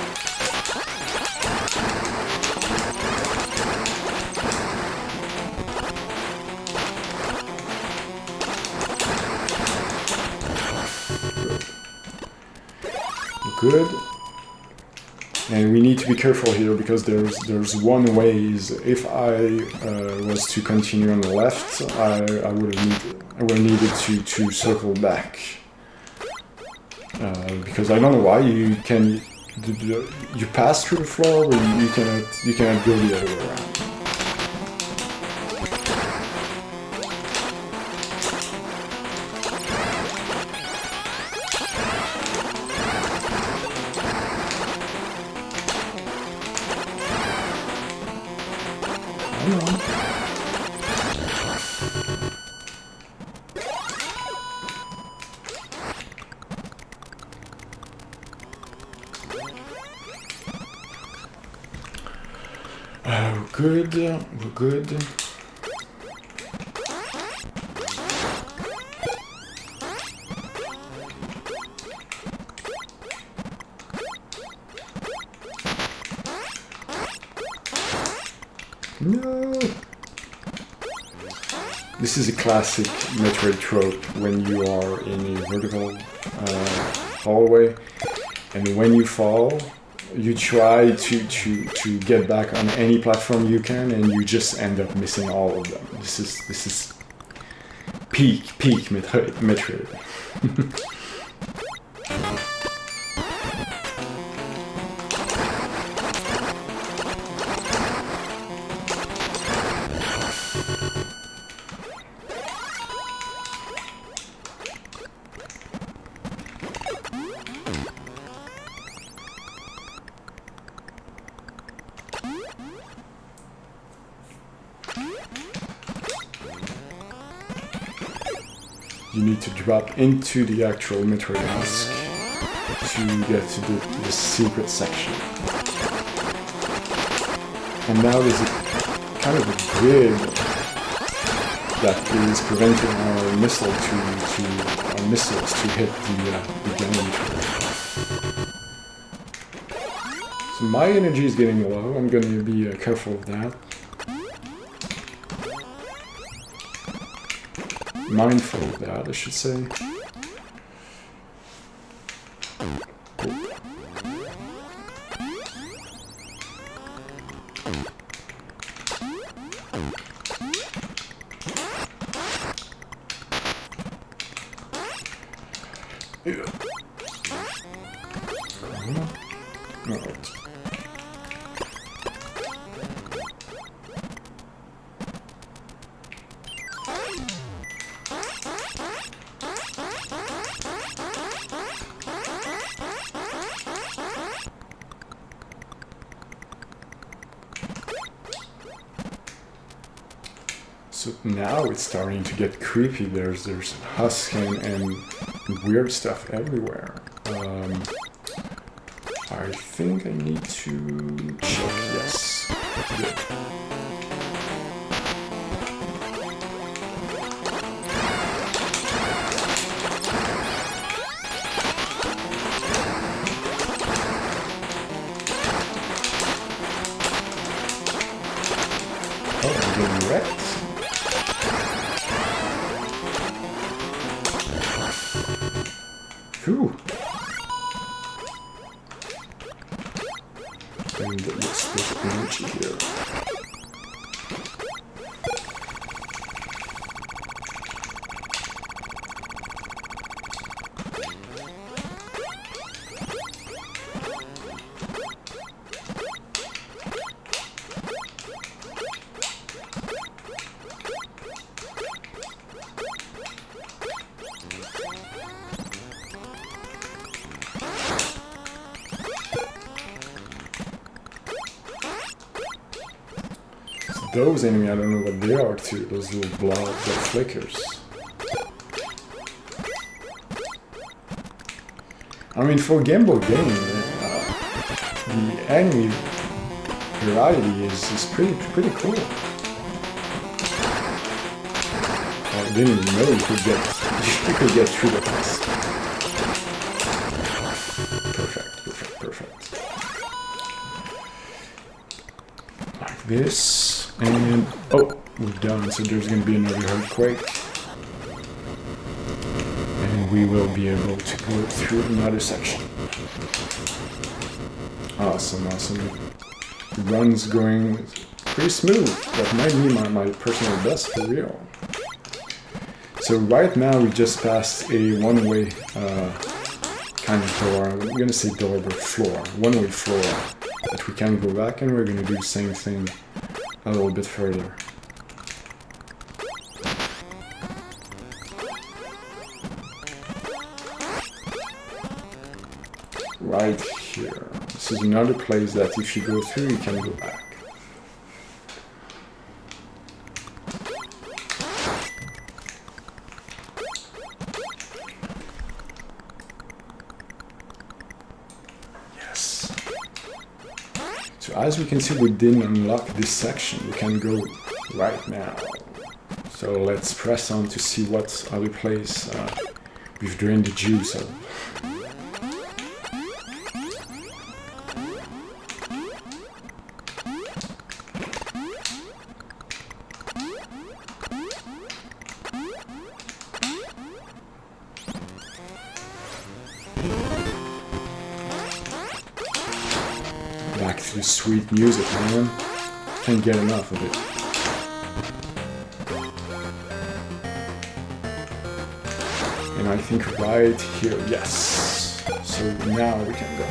Good. And we need to be careful here because there's one ways. If I was to continue on the left, I would have needed to circle back. Because I don't know why you pass through the floor, but you cannot go the other way around. We're good. No! This is a classic Metroid trope when you are in a vertical hallway, and when you fall, you try to get back on any platform you can, and you just end up missing all of them. This is peak Metroid. You need to drop into the actual Metroid mask to get to the secret section. And now there's a kind of a grid that is preventing our missiles to hit the gun. So my energy is getting low. I'm going to be careful of that. Mindful of that, I should say. Alright. So now it's starting to get creepy. There's husking and weird stuff everywhere. I think I need to check. Yes. Good. Oh, I'm getting wrecked. Cool. And let's get energy here. Those enemy, I don't know what they are too, those little blobs that flickers. I mean, for a Game Boy game, the enemy variety is pretty cool. I didn't even know you could get through the test. Perfect. Like this. And, oh, we're done, so there's going to be another earthquake. And we will be able to go through another section. Awesome. The run's going pretty smooth. That might be my personal best for real. So right now we just passed a one-way kind of door. I'm going to say door, but floor. One-way floor. But we can go back and we're going to do the same thing a little bit further. Right here. This is another place that if you go through, you can go back. Yes. So as we can see, we didn't unlock this section. We can go right now. So let's press on to see what other place we've drained the juice of. Back to the sweet music, man. Can't get enough of it. And I think right here, yes. So now we can go.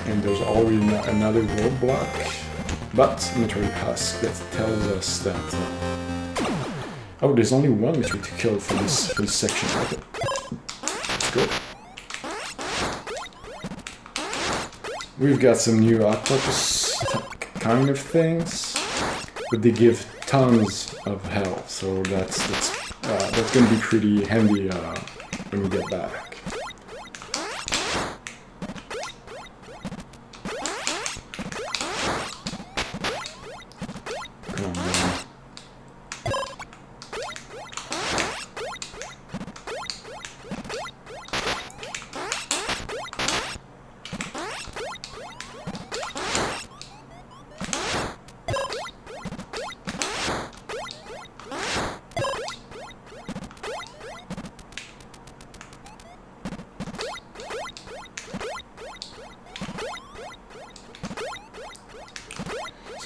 And there's already another roadblock, but Metroid Husk that tells us that oh, there's only one Metroid to kill for this section. Okay. That's good. We've got some new octopus kind of things, but they give tons of health, so that's gonna be pretty handy when we get back.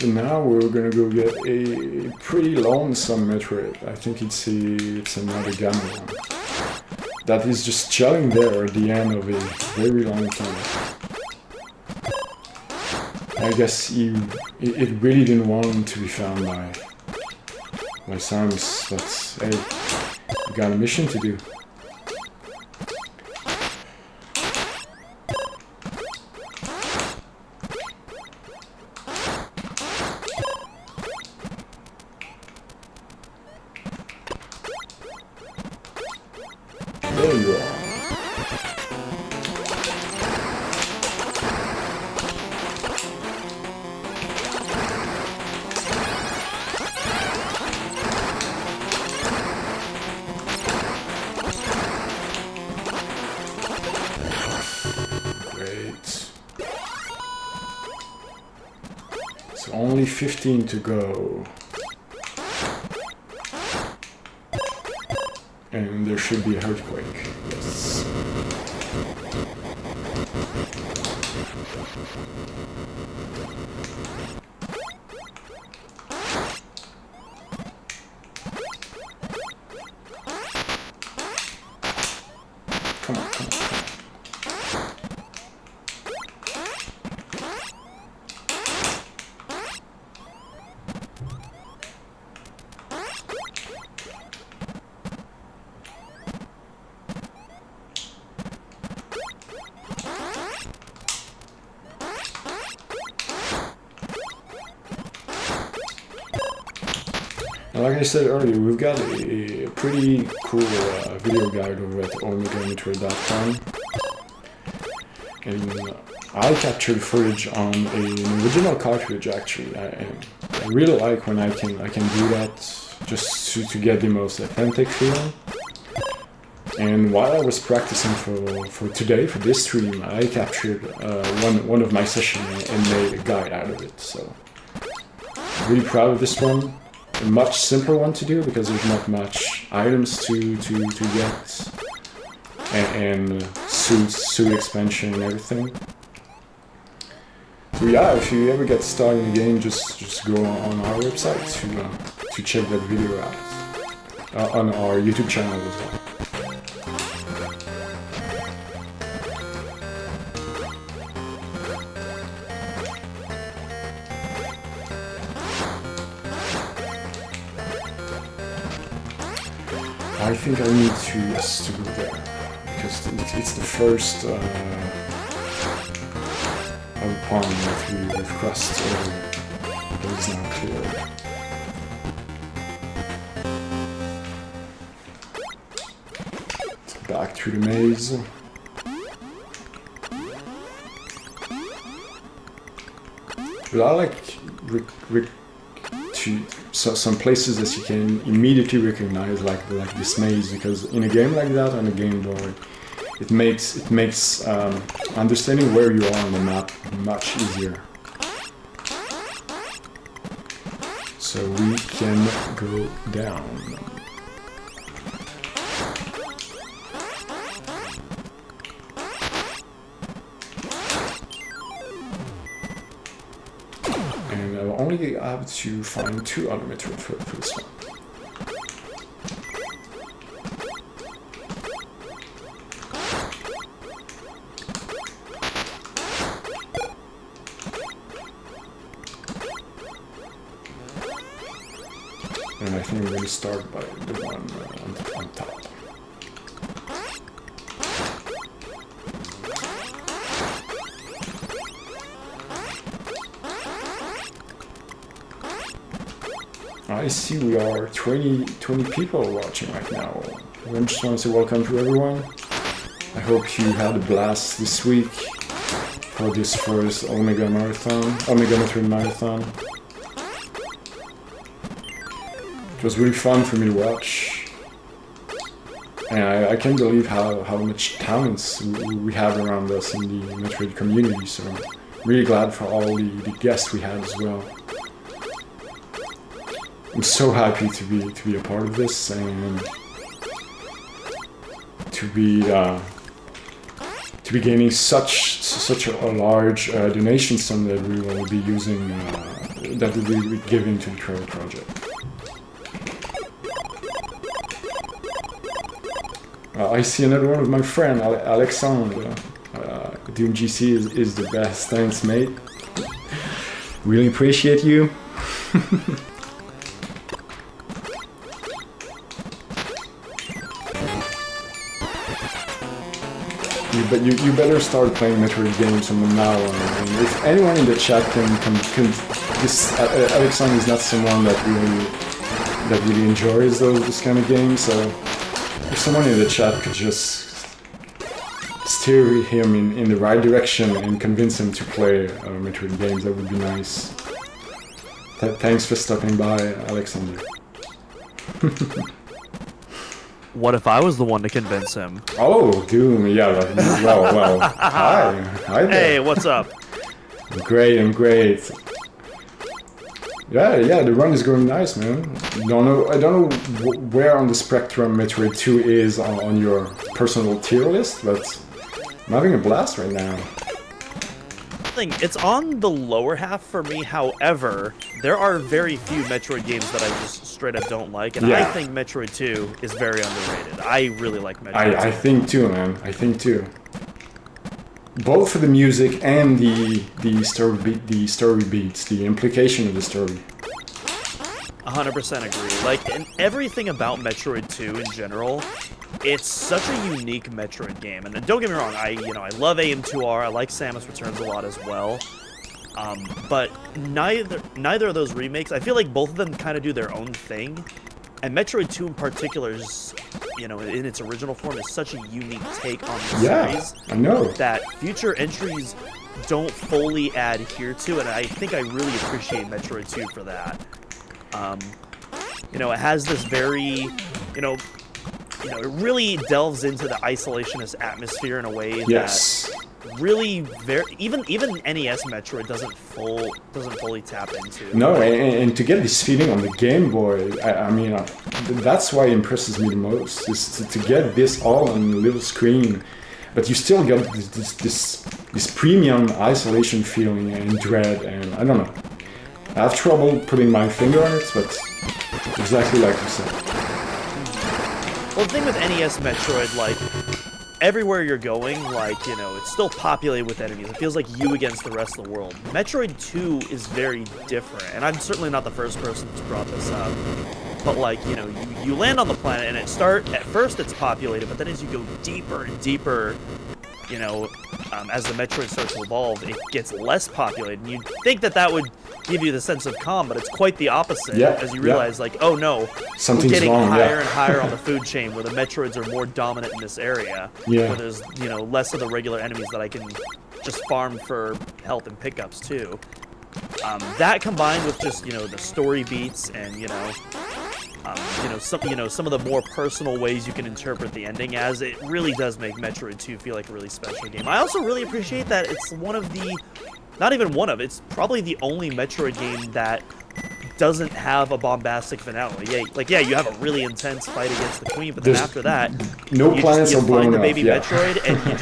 And now we're gonna go get a pretty lonesome Metroid. I think it's another Gamma one. That is just chilling there at the end of a very long tunnel. I guess it really didn't want to be found by Samus, but hey, you got a mission to do. There you are. Great. So only 15 to go. And there should be an earthquake, yes. Come on, come on, come on. Like I said earlier, we've got a pretty cool video guide over at OmegaMetroid.com, and I captured footage on an original cartridge. Actually, I really like when I can do that, just to get the most authentic feeling. And while I was practicing for today, for this stream, I captured one of my sessions and made a guide out of it. So really proud of this one. A much simpler one to do because there's not much items to get, and suit expansion and everything. So yeah, if you ever get stuck in the game, just go on our website to check that video out, on our YouTube channel as well. I think I need to go there, because it's the first pond that we've crossed that is now clear. So back through the maze. But I like some places that you can immediately recognize, like this maze, because in a game like that on a Game Boy, it makes understanding where you are on the map much easier. So we can go down. And I'll only have to find 2 other Metroid for this one. And I think we're going to start by the one on top. I see we are 20 people watching right now. I just want to say welcome to everyone. I hope you had a blast this week for this first Omega Metroid Marathon. It was really fun for me to watch, and I can't believe how much talents we have around us in the Metroid community, so I'm really glad for all the guests we had as well. I'm so happy to be a part of this, and to be be gaining such a large donation sum that we will be using, that we will be giving to the Trevor project. I see another one of my friend, Alexandre. Doom GC is the best. Thanks, mate. Really appreciate you. You better start playing Metroid games from now on. And if anyone in the chat can this Alexandre is not someone that really enjoys this kind of games. So if someone in the chat could just steer him in the right direction and convince him to play Metroid games, that would be nice. Thanks for stopping by, Alexander. What if I was the one to convince him? Oh, Doom, yeah, well, hi there. Hey, what's up? I'm great. Yeah, the run is going nice, man. I don't know where on the spectrum Metroid 2 is on your personal tier list, but I'm having a blast right now. It's on the lower half for me. However, there are very few Metroid games that I just straight up don't like, and I think Metroid 2 is very underrated. I really like Metroid 2. I think too, man. I think too. Both for the music and the story beats, the implication of the story. 100% agree. Like, and everything about Metroid 2 in general, it's such a unique Metroid game. And don't get me wrong, I love AM2R. I like Samus Returns a lot as well. But neither of those remakes, I feel like both of them kind of do their own thing. And Metroid 2 in particular is, in its original form, is such a unique take on the series. I know. That future entries don't fully adhere to, and I think I really appreciate Metroid 2 for that. It has this very, it really delves into the isolationist atmosphere in a way that really even NES Metroid doesn't fully tap into. No, and to get this feeling on the Game Boy, I mean, that's why it impresses me the most, is to get this all on a little screen, but you still get this premium isolation feeling and dread, and I don't know. I have trouble putting my finger on it, but exactly like you said. Well, the thing with NES Metroid, like, everywhere you're going, like, it's still populated with enemies. It feels like you against the rest of the world. Metroid 2 is very different, and I'm certainly not the first person that's brought this up. But, like, you land on the planet, and at first it's populated, but then as you go deeper and deeper, as the Metroid starts to evolve, it gets less populated. And you'd think that would give you the sense of calm, but it's quite the opposite. As you realize, like, oh no, something's we're getting wrong, higher and higher on the food chain, where the Metroids are more dominant in this area, where there's less of the regular enemies that I can just farm for health and pickups too. That combined with just the story beats and some of the more personal ways you can interpret the ending as, it really does make Metroid 2 feel like a really special game. I also really appreciate that it's it's probably the only Metroid game that doesn't have a bombastic finale. You have a really intense fight against the Queen, but then after that, no planets are blown find the off, baby Metroid, and you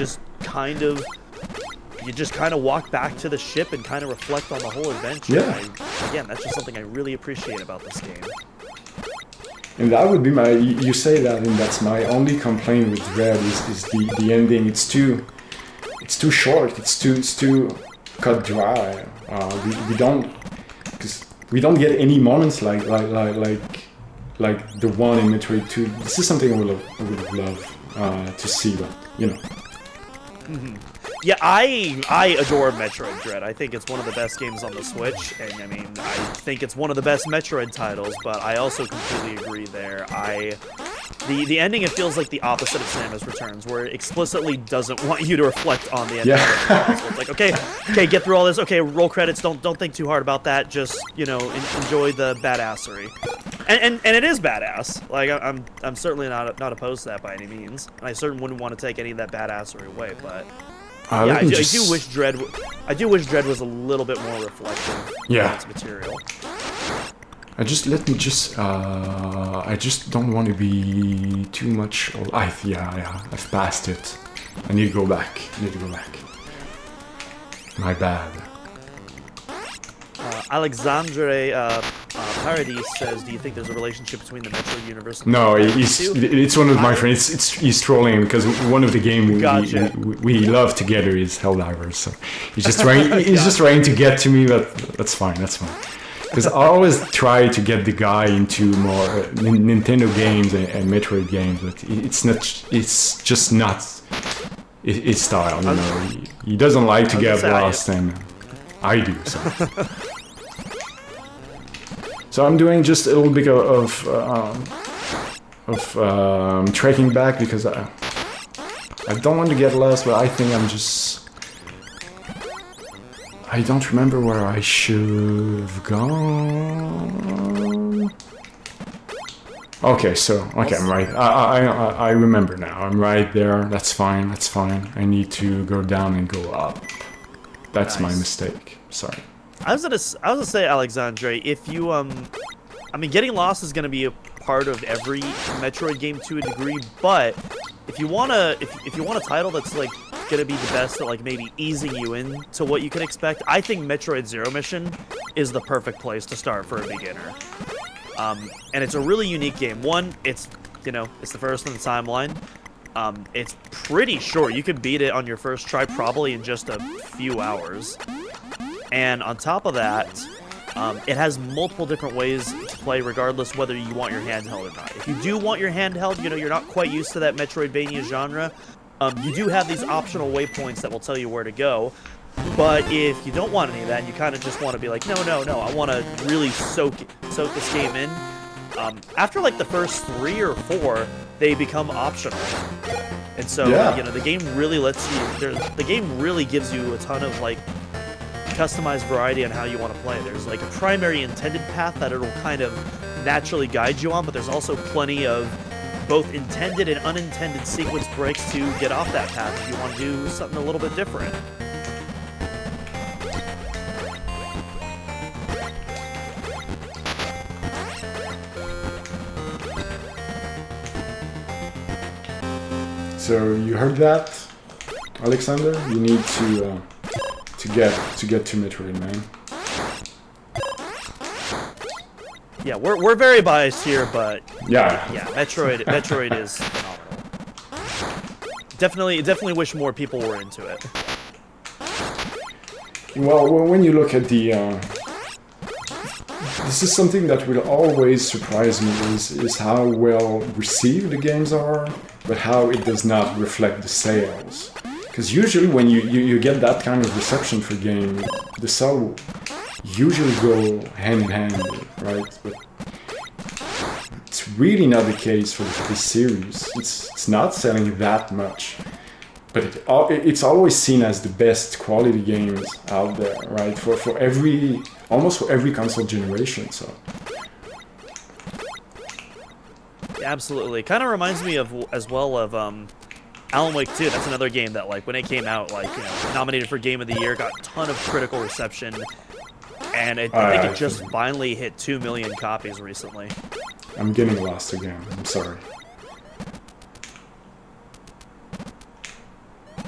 just kind of walk back to the ship and kind of reflect on the whole adventure. Again, that's just something I really appreciate about this game. And that would be you say that, and that's my only complaint with Red is the ending. It's too short. It's too cut dry. We don't get any moments like the one in Metroid 2. This is something I would love to see, but Mm-hmm. Yeah, I adore Metroid Dread. I think it's one of the best games on the Switch, and I mean, I think it's one of the best Metroid titles, but I also completely agree there. The ending, it feels like the opposite of Samus Returns, where it explicitly doesn't want you to reflect on the ending. So it's like, okay, get through all this, okay, roll credits, don't think too hard about that, just, enjoy the badassery. And it is badass. Like, I'm certainly not opposed to that by any means, and I certainly wouldn't want to take any of that badassery away, but I do wish Dread was a little bit more reflective of its material. I just don't want to be too much. I've passed it. I need to go back. My bad. Alexandre Paradis says, do you think there's a relationship between the Metroid universe and No, Metroid II? it's one of my friends. He's trolling because one of the game we love together is Helldivers. So he's just trying to get to me, but that's fine. Because I always try to get the guy into more Nintendo games and Metroid games, but it's just not his style. You know, he doesn't like to get lost, and I do. So I'm doing just a little bit of trekking back because I don't want to get lost, but I think I don't remember where I should have gone. Okay, I'm right. I remember now. I'm right there. That's fine. I need to go down and go up. That's my mistake. Sorry. I was gonna say, Alexandre, if you I mean, getting lost is gonna be a part of every Metroid game to a degree, but if you want a title that's like gonna be the best at like maybe easing you into what you can expect, I think Metroid Zero Mission is the perfect place to start for a beginner. And it's a really unique game. One, it's the first in the timeline. It's pretty short. You can beat it on your first try probably in just a few hours. And on top of that, it has multiple different ways to play regardless whether you want your handheld or not. If you do want your handheld, you're not quite used to that Metroidvania genre, you do have these optional waypoints that will tell you where to go. But if you don't want any of that, and you kind of just want to be like, no, I want to really soak this game in, after like the first 3 or 4, they become optional. And so, the game really the game really gives you a ton of like customized variety on how you want to play. There's like a primary intended path that it'll kind of naturally guide you on, but there's also plenty of both intended and unintended sequence breaks to get off that path if you want to do something a little bit different. So you heard that, Alexander? You need to get to Metroid, man. Yeah, we're very biased here, but yeah, Metroid is phenomenal. Definitely wish more people were into it. Well, when you look at the this is something that will always surprise me is how well received the games are, but how it does not reflect the sales. Because usually when you get that kind of reception for game, the sale usually go hand in hand, right? But it's really not the case for this series. It's not selling that much, but it's always seen as the best quality games out there, right? For almost for every console generation. So. Absolutely. Kind of reminds me as well of Alan Wake 2. That's another game that, like, when it came out, like, nominated for Game of the Year, got a ton of critical reception, and I think it just finally hit 2 million copies recently. I'm getting lost again. I'm sorry.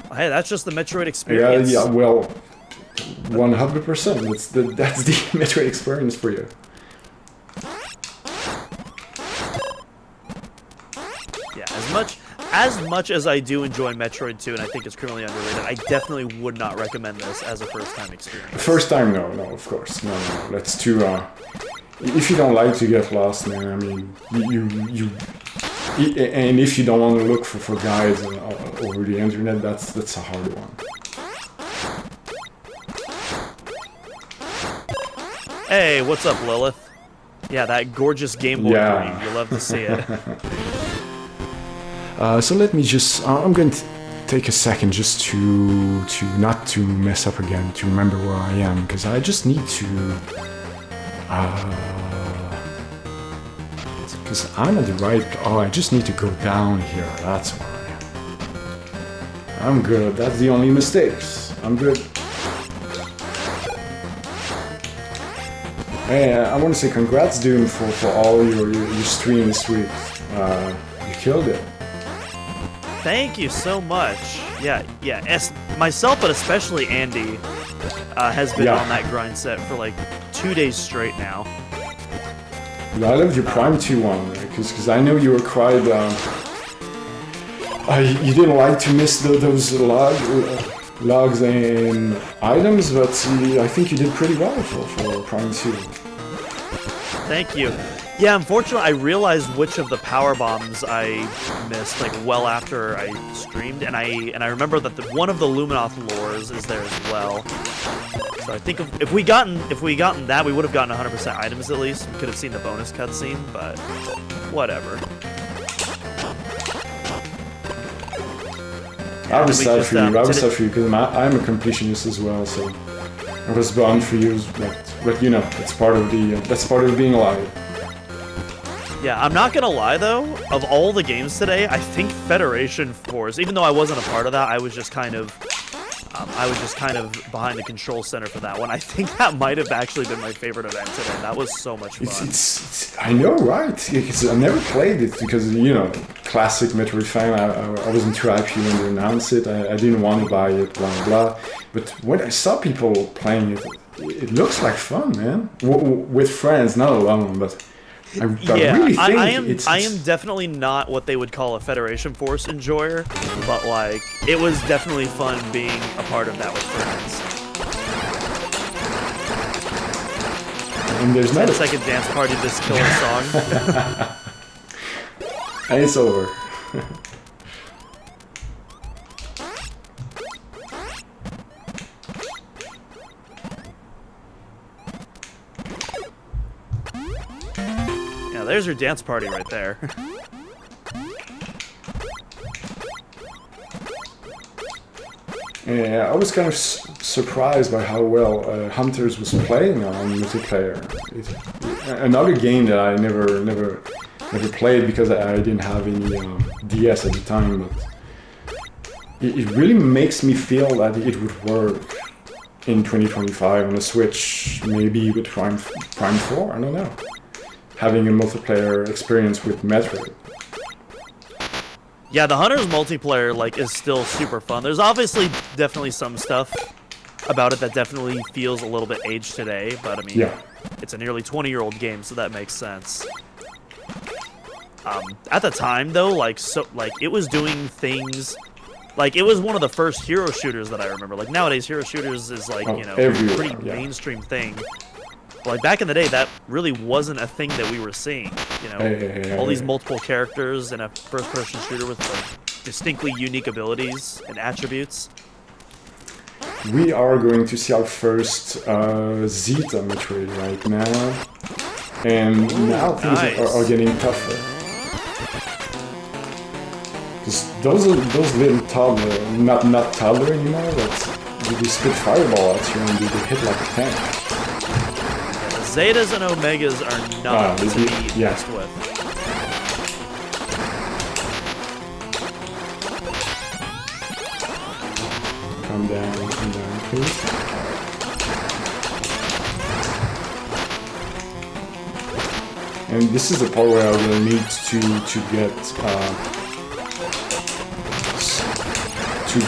Hey, that's just the Metroid experience. Yeah. Well, 100%. That's the Metroid experience for you. Yeah, as much as I do enjoy Metroid 2, and I think it's criminally underrated, I definitely would not recommend this as a first-time experience. First time, no, of course, no. That's too. If you don't like to get lost, man, I mean, and if you don't want to look for guides over the internet, that's a hard one. Hey, what's up, Lilith? Yeah, that gorgeous Game Boy green. You love to see it. So let me just. I'm going to take a second just to not to mess up again, to remember where I am, because I just need to. Because I'm at the right. Oh, I just need to go down here. That's why. I'm good. That's the only mistakes. I'm good. Hey, I want to say congrats, Doom, for all your streams this week. You killed it. Thank you so much. Myself, but especially Andy, has been Yeah. on that grind set for like 2 days straight now. Yeah, I loved your Prime 2 one, because I know you were quite. You didn't like to miss those logs and items, but I think you did pretty well for Prime 2. Thank you. Yeah, unfortunately, I realized which of the power bombs I missed like well after I streamed, and I remember that one of the Luminoth lures is there as well. So I think if we gotten that, we would have gotten 100% items at least. We could have seen the bonus cutscene, but whatever. I was sad for you. I was sad for you because I'm a completionist as well, so I was bummed for you. But you know, it's part of that's part of being alive. Yeah, I'm not gonna lie though. Of all the games today, I think Federation Force. Even though I wasn't a part of that, I was just kind of behind the control center for that one. I think that might have actually been my favorite event today. That was so much fun. It's I know, right? Because I never played it because, you know, classic Metroid fan. I wasn't too happy when they announced it. I didn't want to buy it, blah blah. But when I saw people playing it, it looks like fun, man. With friends, not alone, but. I really think I am definitely not what they would call a Federation Force enjoyer, but like it was definitely fun being a part of that with friends. And there's not 10-second dance party, this killer song. And it's over. There's your dance party right there. Yeah, I was kind of surprised by how well Hunters was playing on multiplayer. Another game that I never played because I didn't have any DS at the time, but it really makes me feel that it would work in 2025 on a Switch, maybe with Prime 4. I don't know. Having a multiplayer experience with Metroid. Yeah, the Hunters multiplayer like is still super fun. There's obviously definitely some stuff about it that definitely feels a little bit aged today, but I mean, it's a nearly 20-year-old game, so that makes sense. At the time though, it was doing things like it was one of the first hero shooters that I remember. Like nowadays, hero shooters is like a pretty mainstream thing. Like back in the day, that really wasn't a thing that we were seeing. You know, all these multiple characters in a first-person shooter with like distinctly unique abilities and attributes. We are going to see our first Zeta Metroid right now, and now things are getting tougher. Those little toddler, not toddler anymore, but they spit fireball at you and they hit like a tank. Zetas and Omegas are not to be messed with. Come down, please. And this is the part where I will need to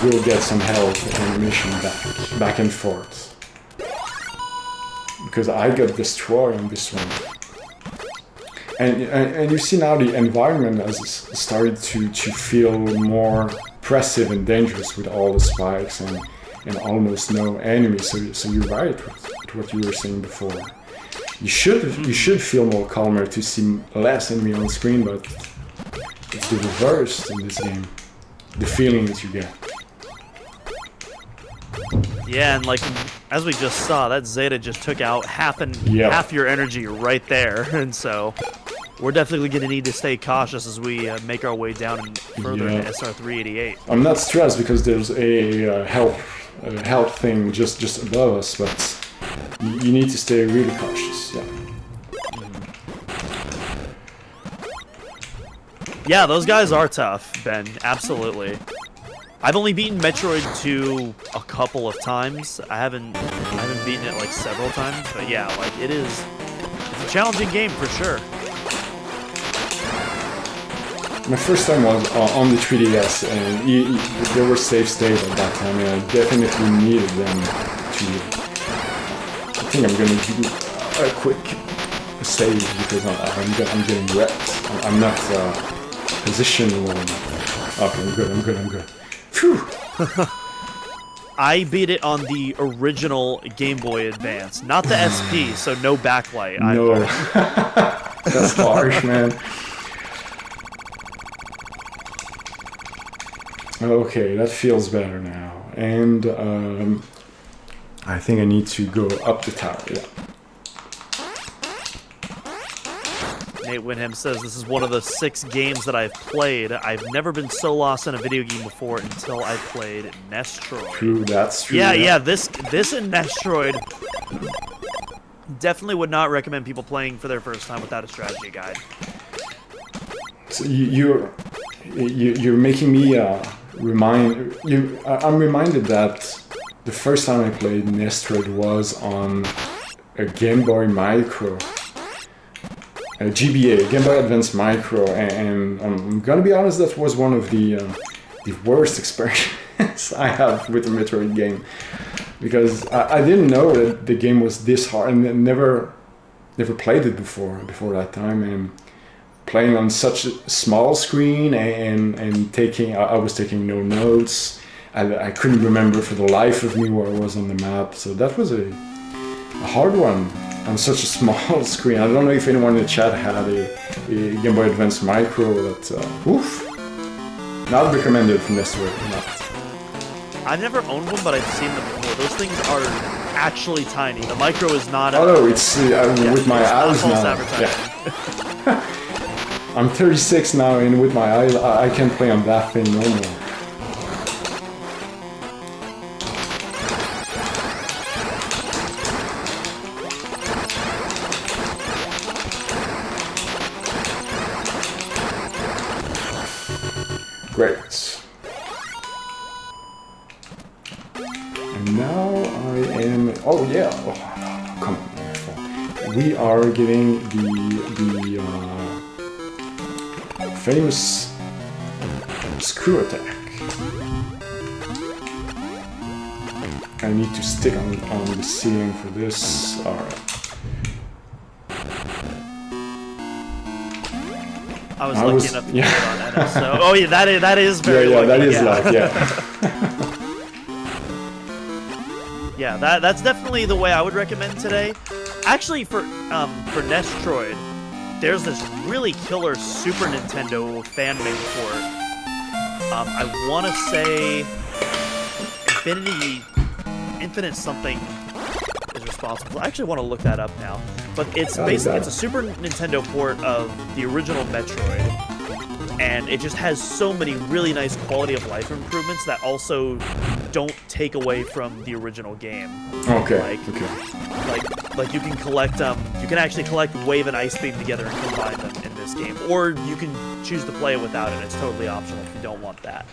go get some health and ammunition back and forth. Because I got destroyed on this one. And you see now the environment has started to feel more oppressive and dangerous with all the spikes and almost no enemies. So you're right with what you were saying before. You should feel more calmer to see less enemy on screen, but it's the reverse in this game. The feeling that you get. Yeah, and like as we just saw, that Zeta just took out half your energy right there, and so we're definitely going to need to stay cautious as we make our way down and further into SR388. I'm not stressed because there's a health thing just above us, but you need to stay really cautious. Yeah. Yeah, those guys are tough, Ben. Absolutely. I've only beaten Metroid II a couple of times. I haven't beaten it like several times, but yeah, like it's a challenging game for sure. My first time was on the 3DS, and there were save states at that time, and I definitely needed them to. I think I'm gonna do a quick save because I'm getting wrecked. I'm not positioned well. Okay, I'm good. Phew. I beat it on the original Game Boy Advance, not the SP, so no backlight. No, that's harsh, man. Okay, that feels better now. And I think I need to go up the tower, yeah. Nate Winham says, this is one of the 6 games that I've played. I've never been so lost in a video game before until I played Nestroid. True, that's true. Yeah, this and Nestroid definitely would not recommend people playing for their first time without a strategy guide. So you're making me I'm reminded that the first time I played Nestroid was on a Game Boy Micro, a GBA, Game Boy Advance Micro, and I'm gonna be honest, that was one of the worst experiences I have with a Metroid game, because I didn't know that the game was this hard, and never played it before that time, and playing on such a small screen and I was taking no notes. I couldn't remember for the life of me where I was on the map, so that was a hard one on such a small screen. I don't know if anyone in the chat had a Game Boy Advance Micro that, not recommended from Nestor. I've never owned one, but I've seen them before. Those things are actually tiny. The Micro is not. Oh no, it's with my eyes now. Yeah. I'm 36 now, and with my eyes, I can play on that thing no more. Great. And now I am. Oh yeah. Oh, come on. We are getting the famous screw attack. I need to stick on the ceiling for this. Alright. I was lucky enough to get it on NS, so oh yeah, that is very lucky. That is luck, yeah. Yeah, that's definitely the way I would recommend today. Actually, for Nestroid, there's this really killer Super Nintendo fan-made port. I want to say Infinite something is responsible. I actually want to look that up now. But it's basically it's a Super Nintendo port of the original Metroid, and it just has so many really nice quality of life improvements that also don't take away from the original game. Okay. Like you can collect you can actually collect Wave and Ice Beam together and combine them in this game, or you can choose to play it without it. It's totally optional if you don't want that.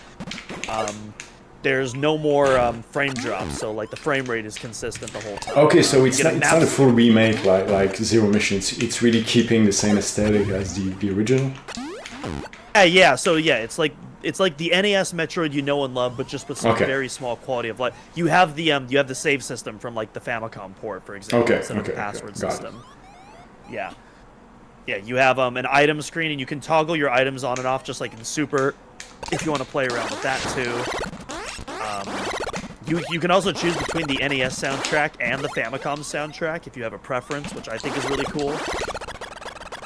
There's no more frame drops, so like the frame rate is consistent the whole time. Okay, so it's not a full remake like Zero Mission. It's really keeping the same aesthetic as the original. Yeah. So yeah, it's like the NES Metroid you know and love, but just with some very small quality of life. You have the save system from like the Famicom port, for example, instead of the password system. Yeah. Yeah, you have an item screen, and you can toggle your items on and off just like in Super, if you want to play around with that too. You can also choose between the NES soundtrack and the Famicom soundtrack if you have a preference, which I think is really cool.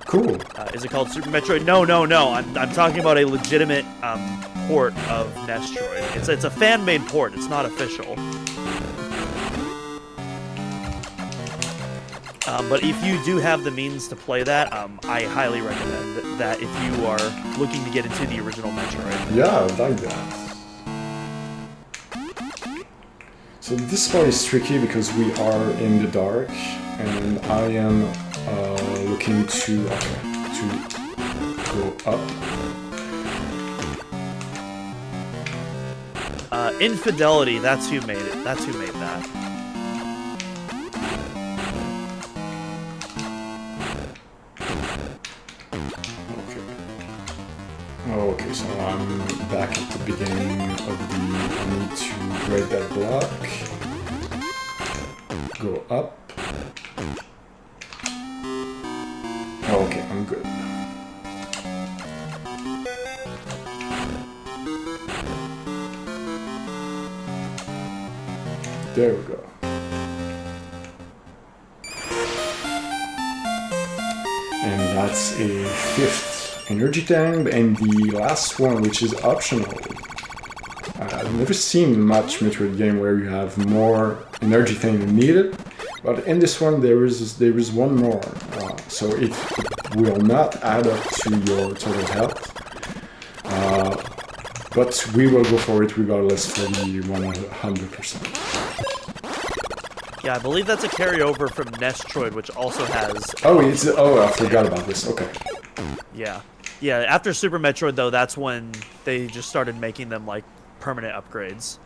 Cool. Is it called Super Metroid? No. I'm talking about a legitimate port of Nestroid. It's a fan-made port. It's not official. But if you do have the means to play that, I highly recommend that if you are looking to get into the original Metroid. Yeah, I like that. So this part is tricky because we are in the dark, and I am looking to go up. Infidelity, that's who made it. That's who made that. Oh So I'm back at the beginning of the... I need to break that block. Go up. Okay, I'm good. There we go. And that's a 5th energy tank, and the last one, which is optional. I've never seen much Metroid game where you have more energy tank than needed, but in this one there is one more, so it will not add up to your total health, but we will go for it regardless for the 100%. Yeah, I believe that's a carryover from Nestroid, which also has... Oh, I forgot about this. Okay. Yeah. Yeah, after Super Metroid, though, that's when they just started making them, like, permanent upgrades.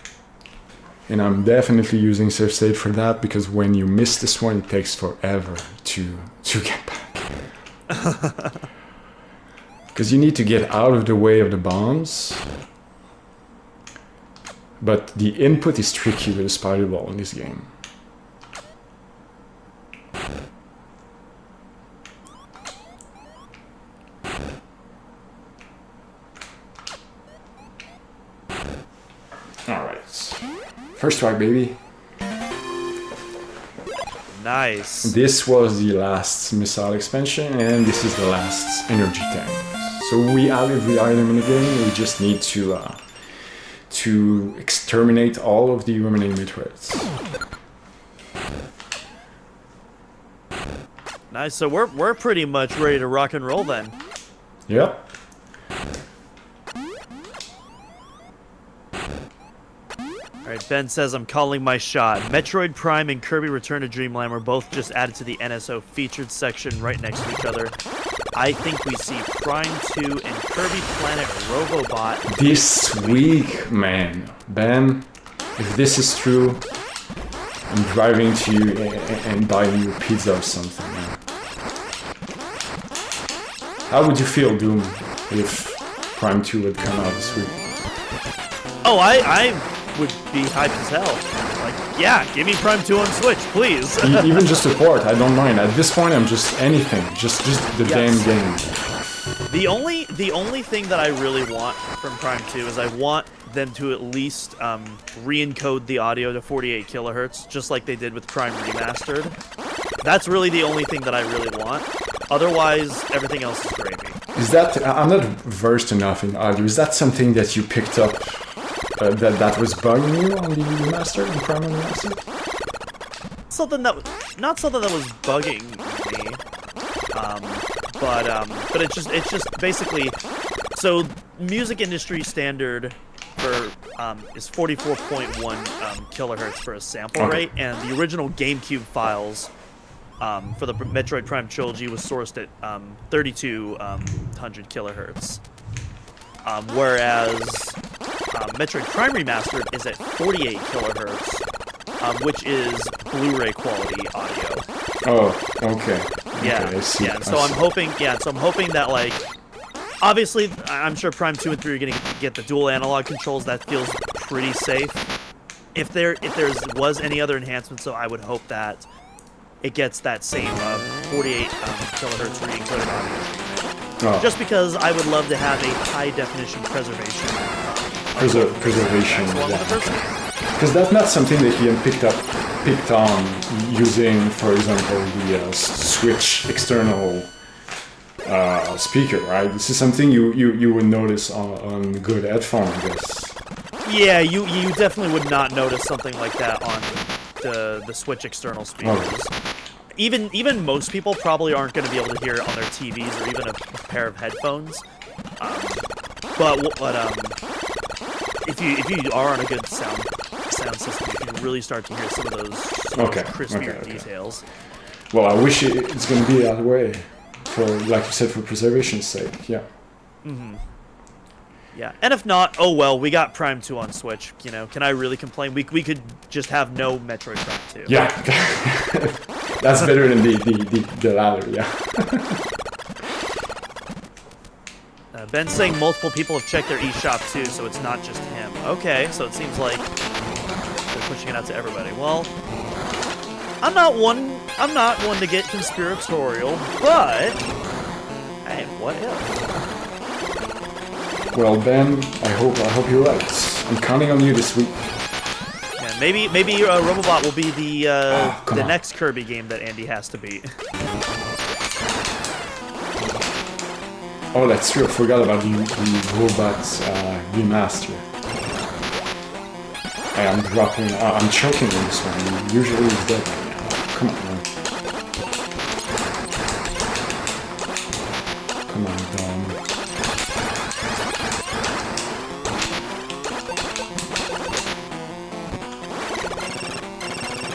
And I'm definitely using save state for that, because when you miss this one, it takes forever to get back. Because you need to get out of the way of the bombs. But the input is tricky with a spider ball in this game. Alright. First try, baby. Nice. This was the last missile expansion, and this is the last energy tank. So we have every item in the game, we just need to exterminate all of the remaining Metroids. Nice, so we're pretty much ready to rock and roll then. Yep. Alright, Ben says, I'm calling my shot. Metroid Prime and Kirby Return to Dreamland were both just added to the NSO featured section right next to each other. I think we see Prime 2 and Kirby Planet Robobot This week, man. Ben, if this is true, I'm driving to you and buying you pizza or something, man. How would you feel, Doom, if Prime 2 would come out this week? Oh, I would be hyped as hell. Like, yeah, give me Prime 2 on Switch, please. Even just a port, I don't mind. At this point, I'm just anything. Just the damn game. The only thing that I really want from Prime 2 is I want them to at least re-encode the audio to 48 kilohertz, just like they did with Prime Remastered. That's really the only thing that I really want. Otherwise, everything else is gravy. Is that... I'm not versed enough in audio. Is that something that you picked up that was bugging you on the remaster, the Prime Remaster? Not something that was bugging me. But it's just basically, so music industry standard for is 44.1 kilohertz for a sample rate, and the original GameCube files for the Metroid Prime trilogy was sourced at 3200 kilohertz, whereas Metroid Prime Remastered is at 48 kilohertz, which is Blu-ray quality audio. Oh, okay. Yeah, okay, I see. yeah. So I'm hoping that, like, obviously, I'm sure Prime 2 and 3 are going to get the dual analog controls. That feels pretty safe. If there was any other enhancements, so I would hope that it gets that same 48 kilohertz re-encoded audio treatment. Oh. Just because I would love to have a high definition preservation. Preservation. Because that's not something that Ian picked on using, for example, the Switch external speaker, right? This is something you would notice on good headphone, I guess. Yeah, you definitely would not notice something like that on the Switch external speakers. Okay. Even most people probably aren't going to be able to hear it on their TVs or even a pair of headphones. But if you are on a good sound system, you can really start to hear some of those crispier details. Well, I wish it's going to be that way, for, like you said, for preservation's sake. Yeah. Mm-hmm. Yeah, and if not, oh well, we got Prime 2 on Switch. You know, can I really complain? We could just have no Metroid Prime 2. Yeah, that's better than the latter. Yeah. Ben's saying multiple people have checked their eShop too, so it's not just him. Okay, so it seems like they're pushing it out to everybody. Well, I'm not one to get conspiratorial, but hey, what if? Well, Ben, I hope you're right. I'm counting on you this week. Yeah, maybe Robobot will be the on. next Kirby game that Andy has to beat. Oh, that's true. I forgot about the robot remaster. Hey, I'm dropping. I'm choking on this one. Usually it's dead by now. Come on, man. Come on, Dom.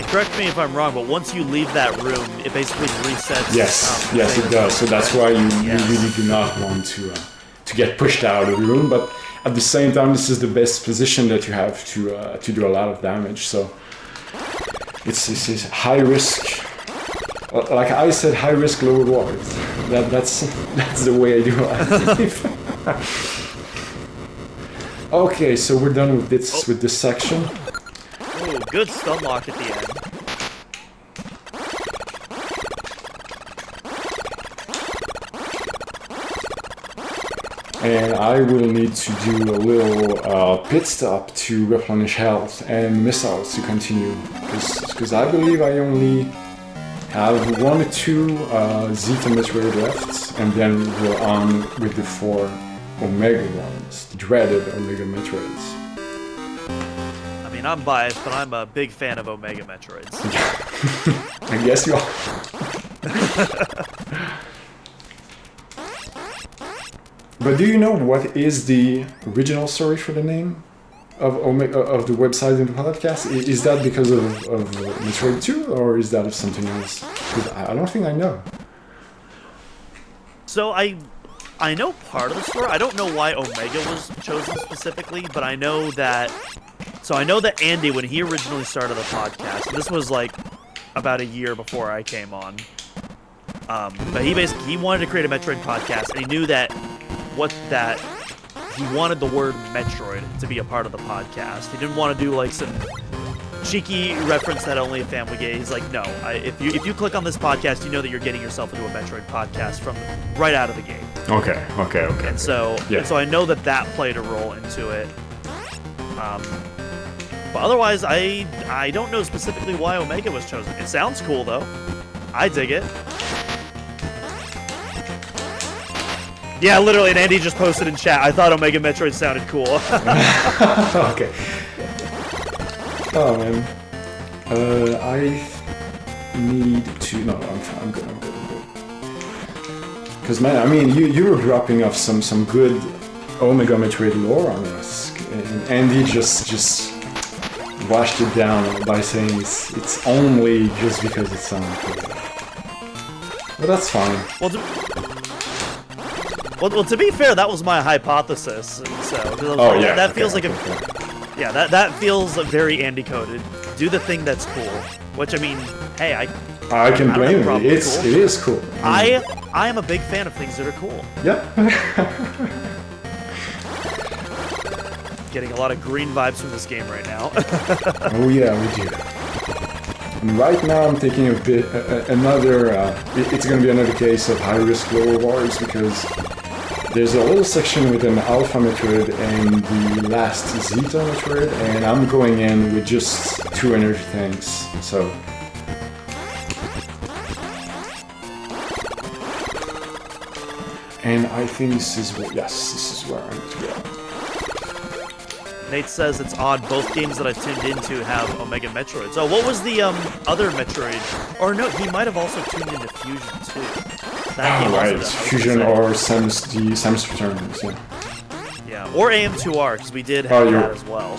Correct me if I'm wrong, but once you leave that room, it basically resets. Yes, yes, it does. So that's why you really do not want to get pushed out of the room. But at the same time, this is the best position that you have to do a lot of damage. So it's high risk. Like I said, high risk, low reward. That's the way I do it. Okay, so we're done with this section. Ooh, good stun lock at the end. And I will need to do a little pit stop to replenish health and missiles to continue. Because I believe I only have 1 or 2 Zeta Metroid left, and then we're on with the 4 Omega ones, the dreaded Omega Metroids. I mean, I'm biased, but I'm a big fan of Omega Metroids. I guess you are. But do you know what is the original story for the name of Omega, of the website and the podcast? Is that because of Metroid II, or is that of something else? 'Cause I don't think I know. So I know part of the story. I don't know why Omega was chosen specifically, but I know that. So I know that Andy, when he originally started the podcast, and this was like about a year before I came on. But he wanted to create a Metroid podcast, and he knew that he wanted the word Metroid to be a part of the podcast. He didn't want to do like some cheeky reference that only a fan would get. He's like, no, if you click on this podcast, you know that you're getting yourself into a Metroid podcast from right out of the gate. Okay. And so I know that played a role into it. But otherwise, I don't know specifically why Omega was chosen. It sounds cool though. I dig it. Yeah, literally, and Andy just posted in chat, I thought Omega Metroid sounded cool. Okay. Oh, man. I need to... No, I'm good. Because, man, I mean, you were dropping off some good Omega Metroid lore on us, and Andy just washed it down by saying it's only just because it sounds cool. But that's fine. Well, to be fair, that was my hypothesis, and so that feels like that feels very Andy coded. Do the thing that's cool, which I mean, hey, I can blame you. It is cool. I am a big fan of things that are cool. Yeah. Getting a lot of green vibes from this game right now. Oh yeah, we do. And right now I'm taking it's going to be another case of high risk, low rewards, because there's a little section with an Alpha Metroid and the last Zeta Metroid, and I'm going in with just 2 energy tanks, so... And I think this is where I need to go. Nate says it's odd, both games that I tuned into have Omega Metroids. Oh, what was the other Metroid? Or no, he might have also tuned into Fusion too. That game right, also Fusion or Samus Returns, yeah. Yeah, or AM2R, because we did have that as well.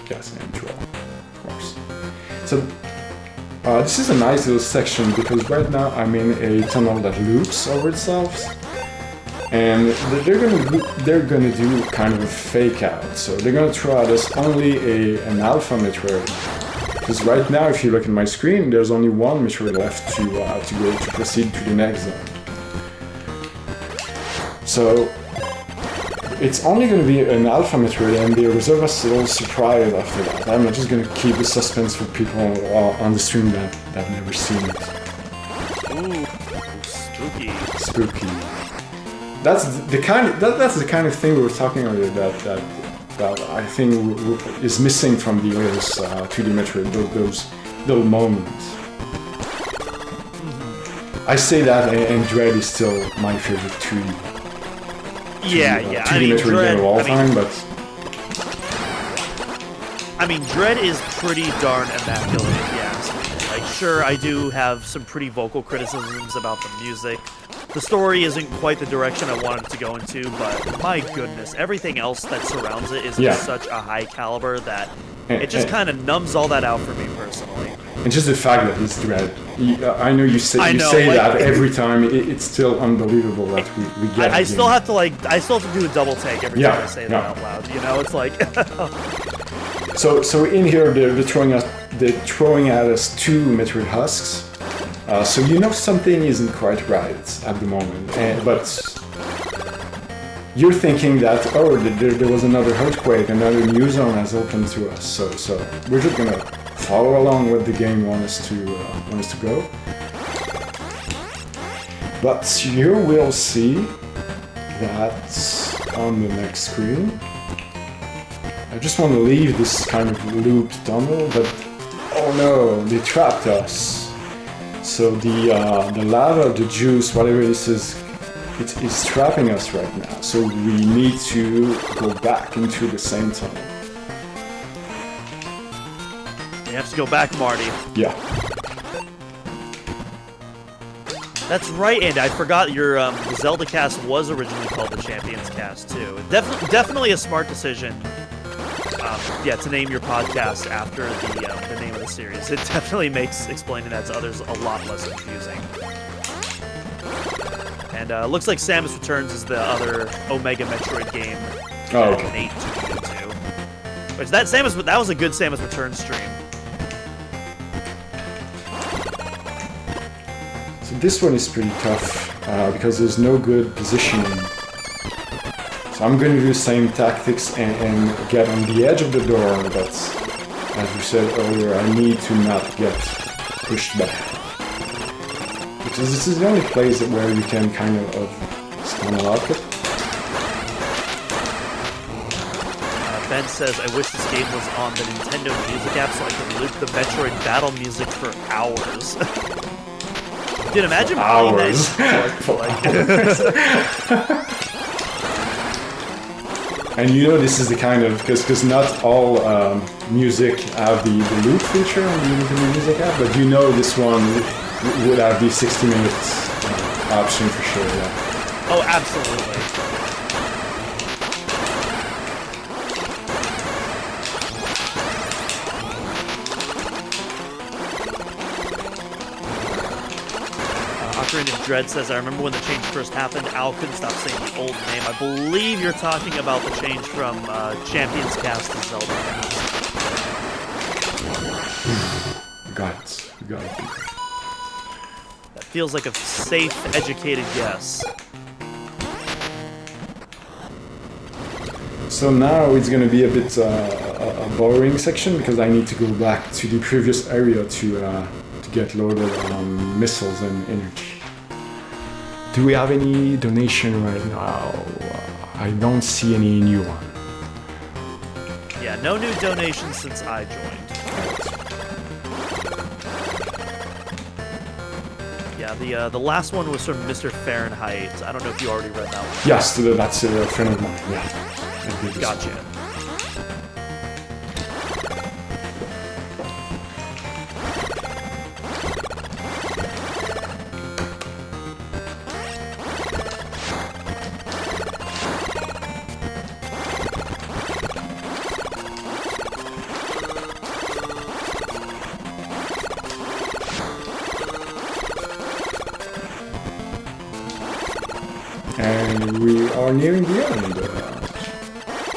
Yes, AM2R, of course. So, this is a nice little section, because right now I'm in a tunnel that loops over itself. And they're gonna do kind of a fake out. So they're gonna throw at us only an Alpha Metroid. Because right now, if you look at my screen, there's only 1 Metroid left to proceed to the next zone. So it's only going to be an alpha Metroid, and they reserve us a little surprise after that. I'm just going to keep the suspense for people on the stream that have never seen it. Ooh, spooky. Spooky. That's the kind of thing we were talking about that I think is missing from the latest 2D Metroid. Those little moments. I say that, and Dread is still my favorite 2D. Yeah. 2D Metroid game of all time, but I mean, Dread is pretty darn immaculate, if you ask me. Like, sure, I do have some pretty vocal criticisms about the music. The story isn't quite the direction I wanted it to go into, but my goodness, everything else that surrounds it is just such a high caliber that it just kind of numbs all that out for me personally. And just the fact that it's Dread. I know you say like, that every time. It's still unbelievable that we get. I still have to do a double take every time I say that out loud. You know, it's like. So in here they're throwing at us 2 Metroid husks. So you know something isn't quite right at the moment, but you're thinking that there was another earthquake, another new zone has opened to us. So we're just gonna follow along what the game wants us to go. But you will see that on the next screen. I just want to leave this kind of looped tunnel, but oh no, they trapped us. So the lava, the juice, whatever this is, it is trapping us right now. So we need to go back into the same tunnel. You have to go back, Marty. Yeah. That's right, and I forgot your the Zelda cast was originally called the Champions Cast too. Definitely a smart decision. To name your podcast after the name of the series. It definitely makes explaining that to others a lot less confusing. And looks like Samus Returns is the other Omega Metroid game. Oh, okay. Nate took me to. Which that was a good Samus Returns stream. So this one is pretty tough because there's no good positioning. So I'm going to do the same tactics and get on the edge of the door, but as we said earlier, I need to not get pushed back. Because this is the only place where you can kind of stun lock it. Ben says, I wish this game was on the Nintendo Music app so I could loop the Metroid battle music for hours. Dude, imagine playing that. And you know this is the kind of, because not all music have the loop feature on the Nintendo Music app, but you know this one would have the 60 minutes option for sure, yeah. Oh, absolutely. Ocarina of Dread says, I remember when the change first happened, Al couldn't stop saying the old name. I believe you're talking about the change from Champions Cast to Zelda Cast. Got it. That feels like a safe, educated guess. So now it's going to be a bit a boring section because I need to go back to the previous area to get loaded on missiles and energy. Do we have any donation right now? I don't see any new one. Yeah, no new donations since I joined. Yeah, the last one was from Mr. Fahrenheit. I don't know if you already read that one. Yes, that's a friend of mine. Yeah. Gotcha. And we are nearing the end.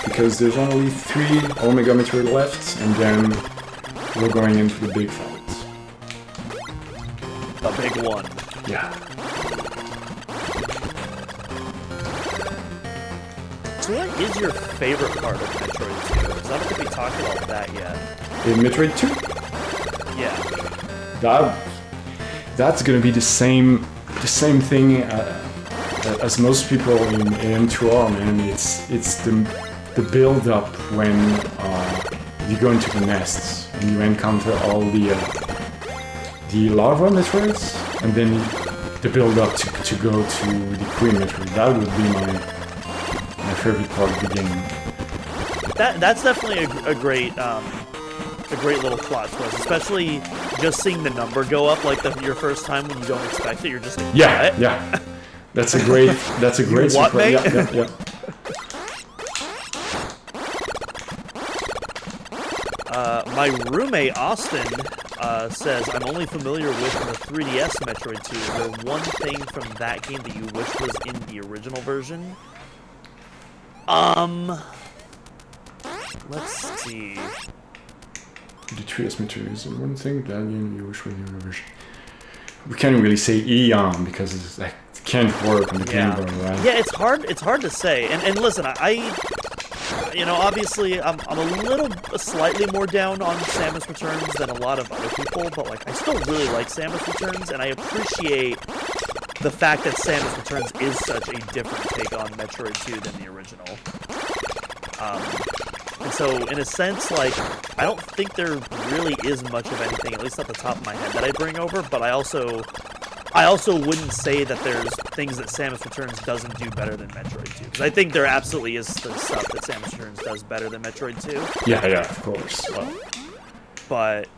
Because there's only 3 Omega Metroid left, and then we're going into the big fight. The big one. Yeah. So what is your favorite part of Metroid 2? Because I don't think we talked about that yet. In Metroid 2? Yeah. That's gonna be the same thing as most people in M2R, man. It's the build up when you go into the nests and you encounter all the larva Metroids, and then the build up to go to the Queen Metroid. That would be my favorite part of the game. That's definitely a great little plot twist, especially just seeing the number go up like your first time when you don't expect it. You're just like, yeah. That's a great what, surprise. mate? Yeah. My roommate Austin says, I'm only familiar with the 3DS Metroid 2. Is there one thing from that game that you wish was in the original version? Let's see. The 3DS Metroid is one thing that game you wish was in the version. We can't really say Eon because it can't work on the Game Boy, right? Yeah, it's hard to say. And listen, obviously I'm a slightly more down on Samus Returns than a lot of other people, but like I still really like Samus Returns, and I appreciate the fact that Samus Returns is such a different take on Metroid 2 than the original. And so, in a sense, like, I don't think there really is much of anything, at least at the top of my head, that I bring over, but I also wouldn't say that there's things that Samus Returns doesn't do better than Metroid 2. Because I think there absolutely is the stuff that Samus Returns does better than Metroid 2. Yeah, of course. But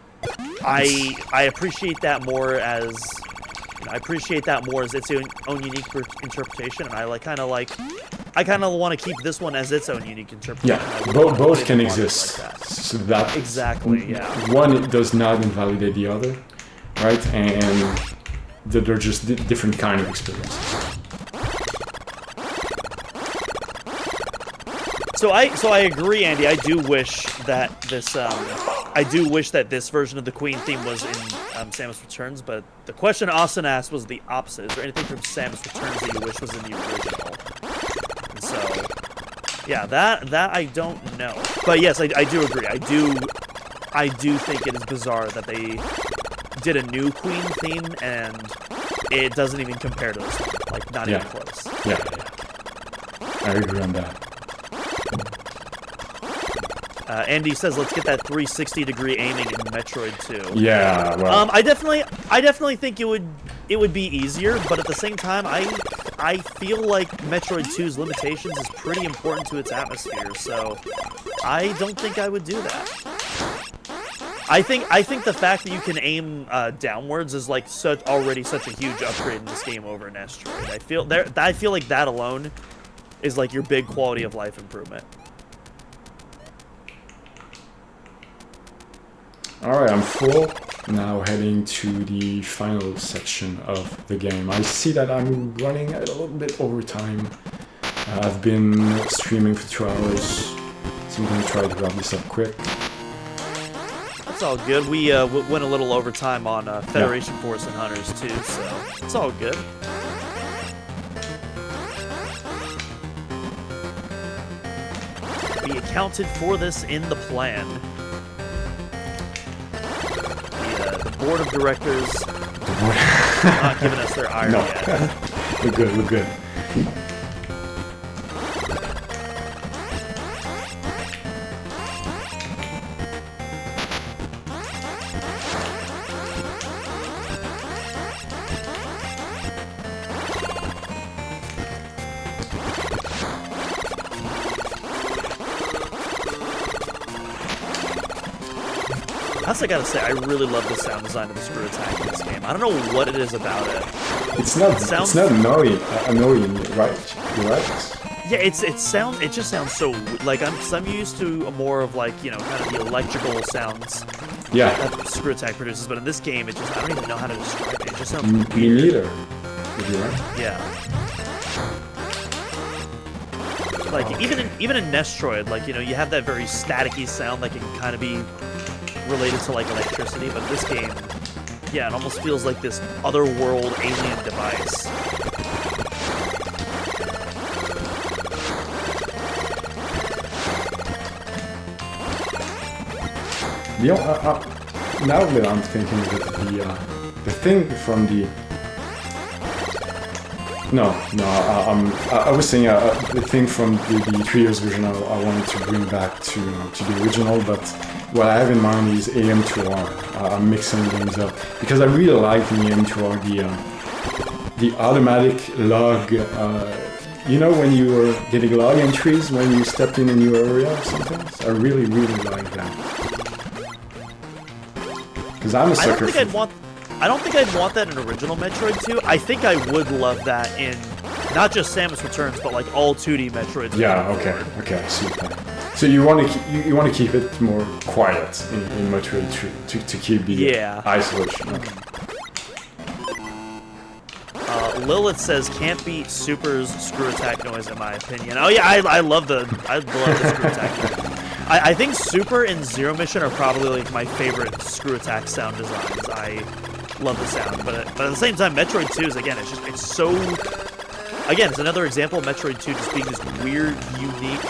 I appreciate that more as... its own unique interpretation, and I kind of want to keep this one as its own unique interpretation. Yeah, both can exist. Like that. So that exactly, yeah. One does not invalidate the other, right? And they're just different kind of experiences. So I agree, Andy. I do wish that this version of the Queen theme was in Samus Returns, but the question Austin asked was the opposite. Is there anything from Samus Returns that you wish was in the original? And so, yeah, that I don't know. But yes, I do agree. I do think it is bizarre that they did a new Queen theme and it doesn't even compare to this one. Like, not even close. Yeah. I agree on that. Andy says, "Let's get that 360-degree aiming in Metroid 2." Yeah, well, I definitely think it would be easier, but at the same time, I feel like Metroid 2's limitations is pretty important to its atmosphere, so I don't think I would do that. I think the fact that you can aim downwards is like already such a huge upgrade in this game over an Asteroid. I feel like that alone is like your big quality of life improvement. Alright, I'm full. Now heading to the final section of the game. I see that I'm running a little bit over time. I've been streaming for 2 hours, so I'm going to try to wrap this up quick. That's all good. We went a little over time on Federation Force and Hunters too, so it's all good. We accounted for this in the plan. The board of directors not giving us their ire yet. We're good. That's I gotta say, I really love the sound design of the screw attack in this game. I don't know what it is about it. It's not annoying, right? You're right. Yeah, it just sounds so like I'm used to more of like, kind of the electrical sounds. Yeah. That screw attack produces, but in this game, I don't even know how to describe it. It just sounds Me weird. neither. You're right. Yeah. Like even in Nestroid, like you have that very staticky sound that can kind of be related to like electricity, but in this game, yeah, it almost feels like this otherworld alien device. Now that I'm thinking that the thing from the I was saying the thing from the 3 years version I wanted to bring back to the original, but what I have in mind is AM2R. I'm mixing things up because I really like in AM2R the automatic log. You know, when you were getting log entries when you stepped in a new area or something. So I really like that. Because I'm a sucker. I don't think I'd want that in original Metroid 2. I think I would love that in not just Samus Returns, but like all 2D Metroids. Yeah. Okay. I see that. So you want to keep it more quiet in Metroid 2 to keep the isolation. Okay. Lilith says can't beat Super's screw attack noise in my opinion. Oh yeah, I love the screw attack noise. I think Super and Zero Mission are probably like my favorite screw attack sound designs. I love the sound, but at the same time, Metroid 2 is it's so. Again, it's another example of Metroid 2 just being this weird, unique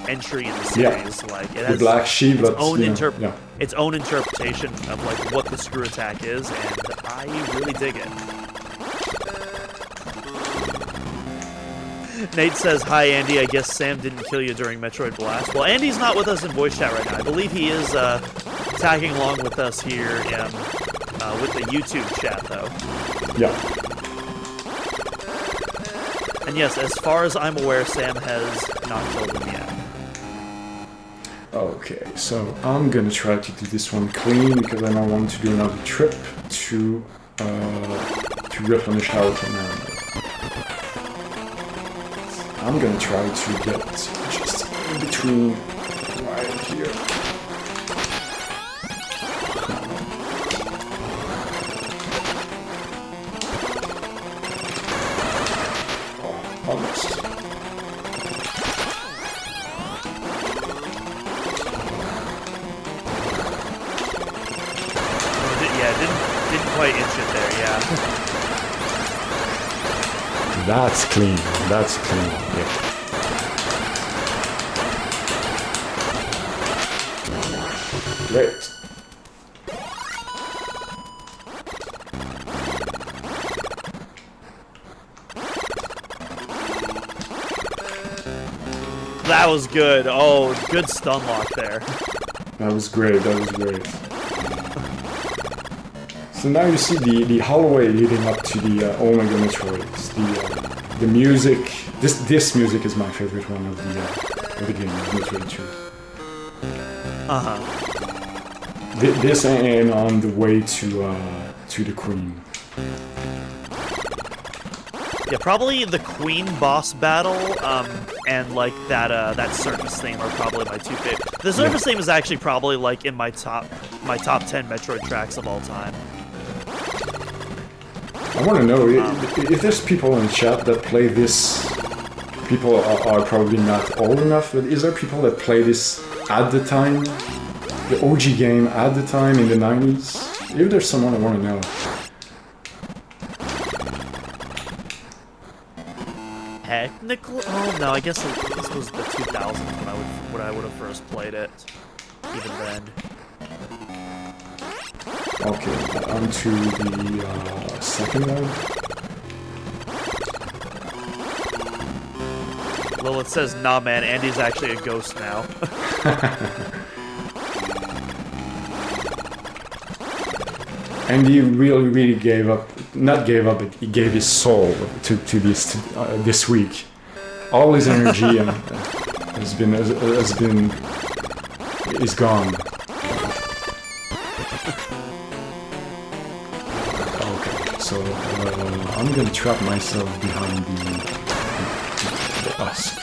entry in the series. Yeah. Like it has the black sheep, its own interpretation of like what the screw attack is, and I really dig it. Nate says, hi, Andy. I guess Sam didn't kill you during Metroid Blast. Well, Andy's not with us in voice chat right now. I believe he is tagging along with us here with the YouTube chat, though. Yeah. And yes, as far as I'm aware, Sam has not killed him yet. Okay, so I'm gonna try to do this one clean because I don't want to do another trip to replenish health and ammo. I'm gonna try to get just in between right here. Oh, almost. Didn't quite inch it there, yeah. That's clean. That's clean. Yeah. Great. That was good. Oh, good stun lock there. That was great. That was great. So now you see the hallway leading up to the Omega Metroid. The music. This music is my favorite one of the game, Metroid 2. This and on the way to the Queen. Yeah, probably the Queen boss battle, and like that surface theme are probably my two favorite. The surface theme is actually probably like in my top 10 Metroid tracks of all time. I want to know if there's people in chat that play this. People are probably not old enough, but is there people that play this at the time? The OG game at the time in the 90s? If there's someone, I want to know. Technically, oh no, I guess this was the 2000s when I would have first played it. Even then. Okay, on to the second one. Lilith says, nah man, Andy's actually a ghost now. Andy really gave up, not gave up, but he gave his soul to this week. All his energy is gone. Okay, so I'm gonna trap myself behind the husk.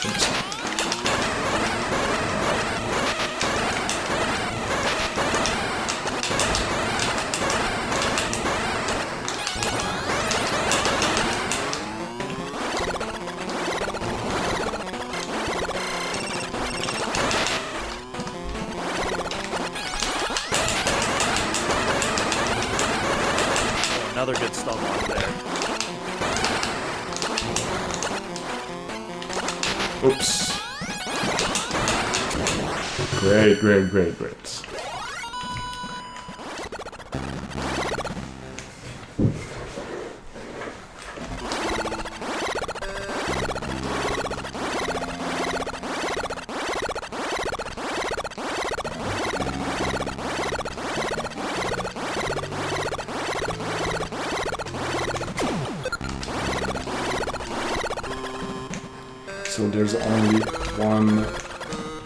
Another good stun lock there. Oops. Great. So there's only one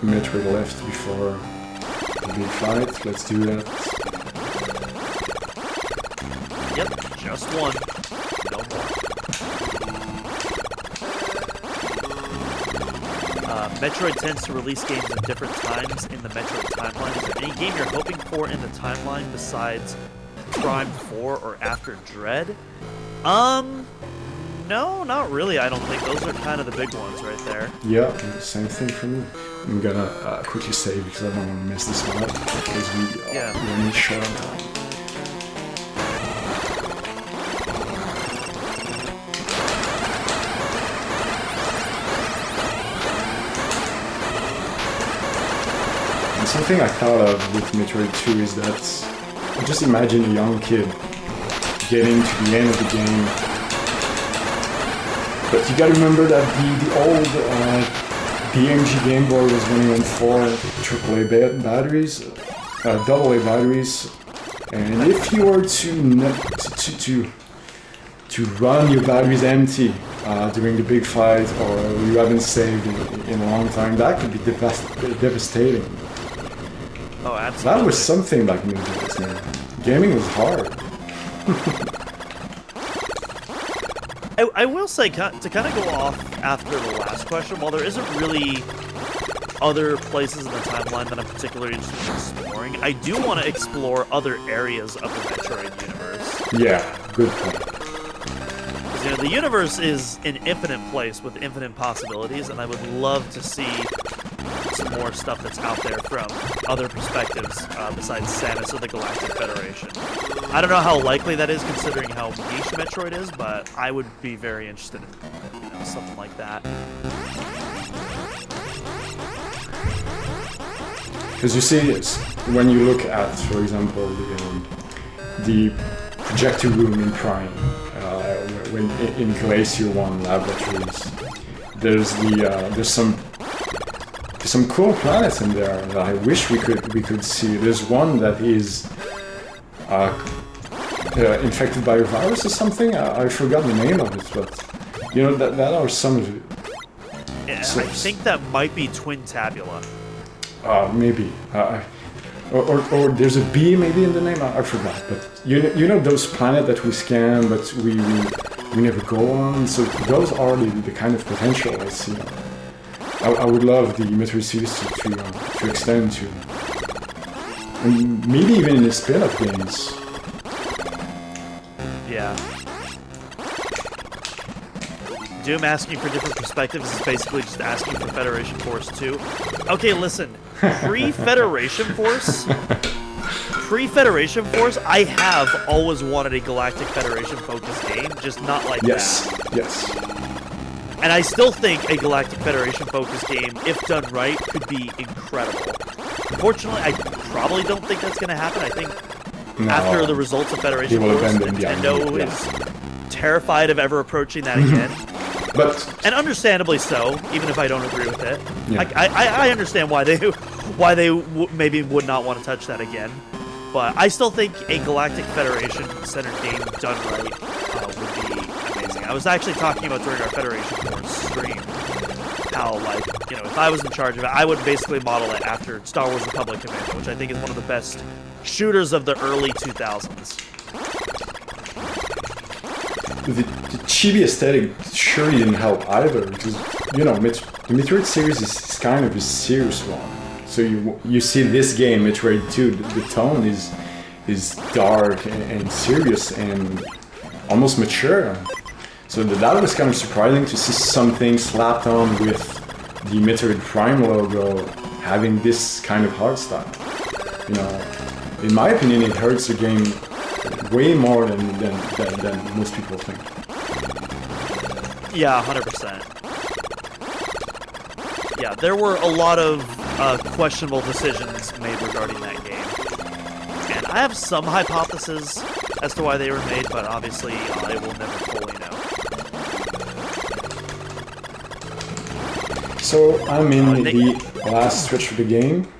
Metroid left before the big fight. Let's do that. Yep, just one. No more. Metroid tends to release games at different times in the Metroid timeline. Is there any game you're hoping for in the timeline besides Prime 4 or after Dread? No, not really. I don't think those are kind of the big ones right there. Yeah, same thing for me. I'm gonna quickly save because I don't want to mess this one up because we're running short on time. And something I thought of with Metroid 2 is that just imagine a young kid getting to the end of the game. But you gotta remember that the old BMG Game Boy was running on 4 AAA batteries, AA batteries, and if you were to run your batteries empty during the big fight, or you haven't saved in a long time, that could be devastating. Oh, absolutely. That was something back in the days, man. Gaming was hard. I will say, to kind of go off after the last question, while there isn't really other places in the timeline that I'm particularly interested in exploring, I do want to explore other areas of the Metroid universe. Yeah, good point. Because, you know, the universe is an infinite place with infinite possibilities, and I would love to see some more stuff that's out there from other perspectives besides Samus or the Galactic Federation. I don't know how likely that is considering how niche Metroid is, but I would be very interested in something like that. Because you see, when you look at, for example, the projector room in Prime, when in Glacier 1 laboratories, there's some cool planets in there that I wish we could see. There's one that is infected by a virus or something. I forgot the name of it, but you know that are some of it. Yeah, I think that might be Twin Tabula. Maybe. Or there's a B maybe in the name. I forgot. But you know those planets that we scan, but we never go on. So those are the kind of potential I see. I would love the Metroid series to extend to, and maybe even in the spin-off games. Yeah. Doom asking for different perspectives is basically just asking for Federation Force 2. Okay, listen. Pre-Federation Force, I have always wanted a Galactic Federation focused game, just not like that. Yes. And I still think a Galactic Federation focused game, if done right, could be incredible. Unfortunately, I probably don't think that's going to happen. I think after the results of Federation Force, Nintendo is terrified of ever approaching that again. And understandably so, even if I don't agree with it. Yeah. I understand why they maybe would not want to touch that again. But I still think a Galactic Federation-centered game done right would be amazing. I was actually talking about during our Federation Force stream how, like, you know, if I was in charge of it, I would basically model it after Star Wars Republic Commando, which I think is one of the best shooters of the early 2000s. The chibi aesthetic sure didn't help either, because, you know, the Metroid series is kind of a serious one. So you see this game, Metroid 2, the tone is dark and serious and almost mature. So that was kind of surprising to see something slapped on with the Metroid Prime logo having this kind of art style. You know, in my opinion, it hurts the game way more than most people think. Yeah, 100%. Yeah, there were a lot of questionable decisions made regarding that game. And I have some hypotheses as to why they were made, but obviously I will never fully know. So I'm in the last stretch of the game.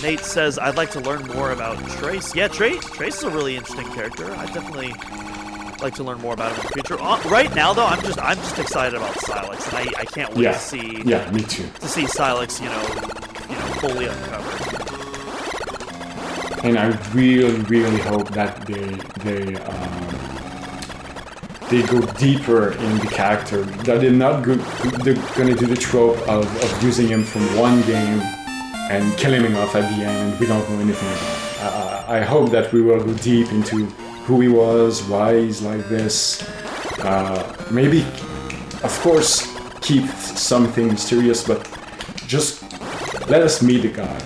Nate says, I'd like to learn more about Trace. Yeah, Trace is a really interesting character. I'd definitely like to learn more about him in the future. Right now, though, I'm just excited about Silex, and I can't wait to see. Yeah, me too. To see Silex, fully uncovered. And I really hope that they go deeper in the character. That they're not they're gonna do the trope of using him from one game and killing him off at the end, and we don't know anything about it. I hope that we will go deep into who he was, why he's like this. Maybe, of course, keep something mysterious, but just let us meet the guy.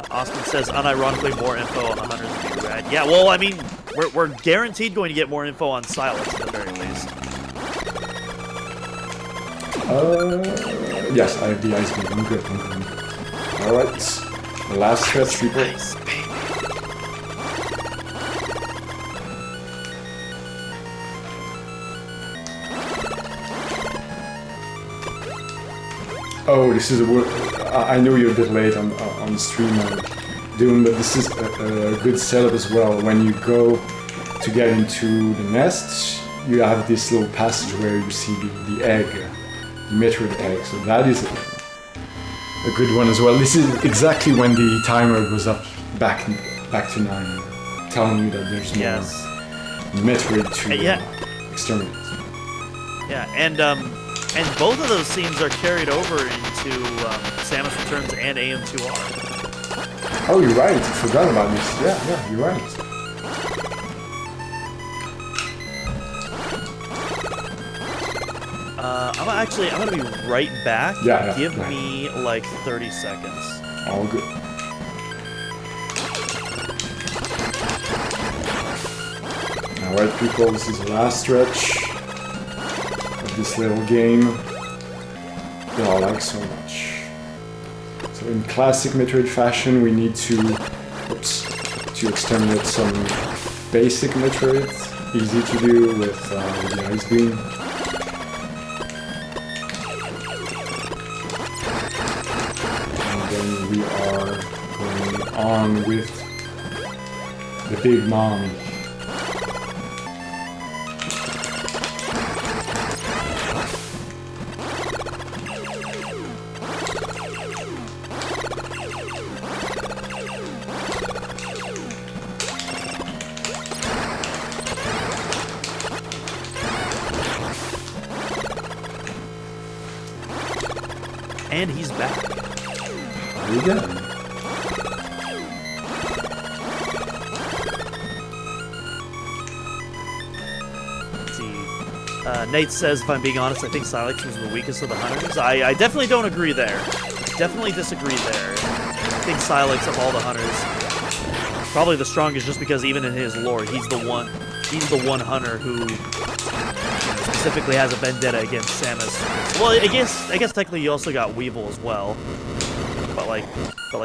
Austin says, unironically, more info on the Hunters would be rad. Yeah, well, I mean, we're guaranteed going to get more info on Silex at the very least. Yes, I have the ice beam. I'm good. Alright, the last stretch, people. Nice, baby. Oh, this is I know you're a bit late on stream doing, but this is a good setup as well. When you go to get into the nest, you have this little passage where you see the egg, the Metroid egg. So that is a good one as well. This is exactly when the timer goes up back to 9, telling you that there's more Metroid to exterminate. Yeah, and both of those scenes are carried over into Samus Returns and AM2R. Oh, you're right. I forgot about this. Yeah, you're right. I'm gonna be right back. Yeah. Give me like 30 seconds. All good. Alright, people, this is the last stretch of this little game that I like so much. So in classic Metroid fashion, we need to exterminate some basic Metroids, easy to do with the ice beam. And then we are going on with the Big Mommy. And he's back. There you go. Let's see. Nate says, if I'm being honest, I think Silex was the weakest of the Hunters. I definitely don't agree there. Definitely disagree there. I think Silex, of all the Hunters, probably the strongest just because even in his lore, he's the one Hunter who specifically has a vendetta against Samus. Well, I guess technically you also got Weevil as well. But like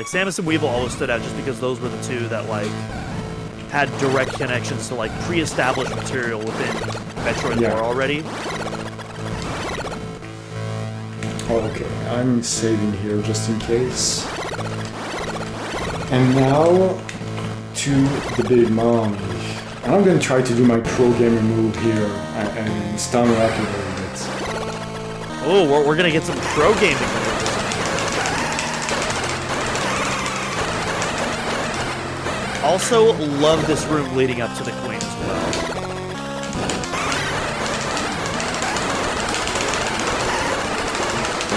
Samus and Weevil always stood out just because those were the two that had direct connections to pre-established material within Metroid lore already. Okay, I'm saving here just in case. And now to the Big Mommy. And I'm gonna try to do my pro gamer move here and stun her up a little bit. Oh, we're gonna get some pro gaming. Also, love this room leading up to the Queen as well.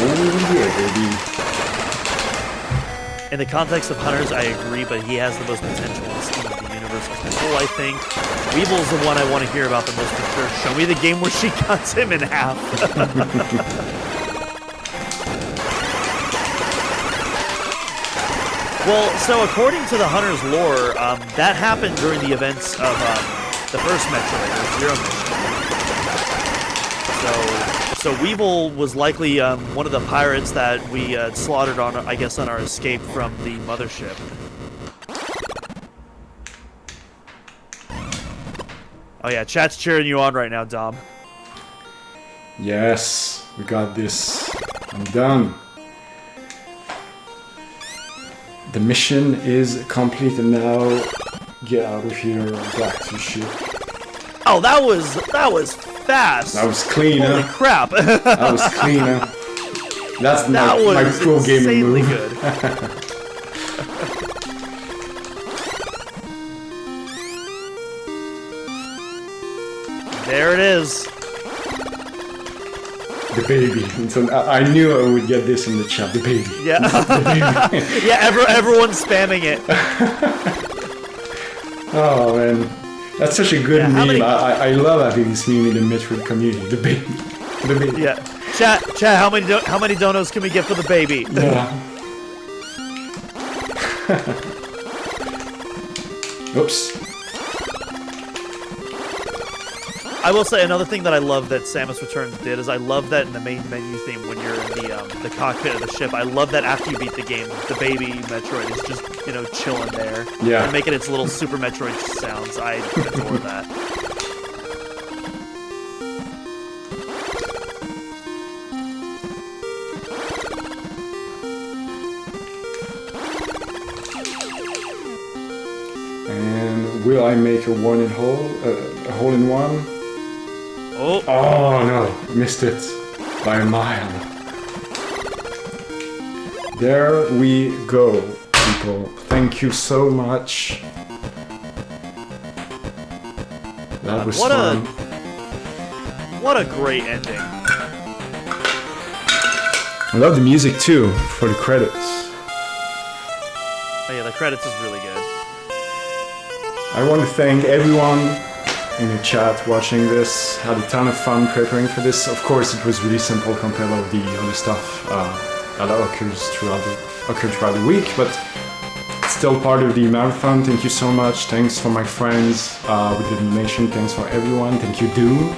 Oh yeah, baby. In the context of Hunters, I agree, but he has the most potential in the scheme of the universe as a whole, I think. Weevil's the one I want to hear about the most for sure. Show me the game where she cuts him in half. Well, so according to the Hunter's lore, that happened during the events of the first Metroid, or Zero Mission. So Weevil was likely one of the pirates that we slaughtered on, I guess, on our escape from the mothership. Oh yeah, chat's cheering you on right now, Dom. Yes, we got this. I'm done. The mission is complete, and now get out of here. Back to ship. Oh, that was fast. That was clean, Holy huh? crap! That was clean, huh? That's That my was pro gaming insanely move. good. There it is. The baby. So I knew I would get this in the chat. The baby. Yeah. The baby. Yeah. Everyone's spamming it. Oh man, that's such a good Yeah, how meme. many- I love having this meme in the Metroid community. The baby. The baby. Yeah. Chat. How many donos can we get for the baby? Yeah. Oops. I will say another thing that I love that Samus Returns did is I love that in the main menu theme when you're in the cockpit of the ship. I love that after you beat the game, the baby Metroid is just chilling there. Yeah. And making its little Super Metroid sounds. I adore that. And will I make a one in hole? A hole in one? Oh. Oh no, missed it by a mile. There we go, people. Thank you so much. That was What fun. What a great ending. I love the music too, for the credits. Oh yeah, the credits is really good. I want to thank everyone in the chat watching this. Had a ton of fun preparing for this. Of course, it was really simple compared to the other stuff that occurs throughout the week, but it's still part of the marathon. Thank you so much. Thanks for my friends with the donation. Thanks for everyone. Thank you, Doom.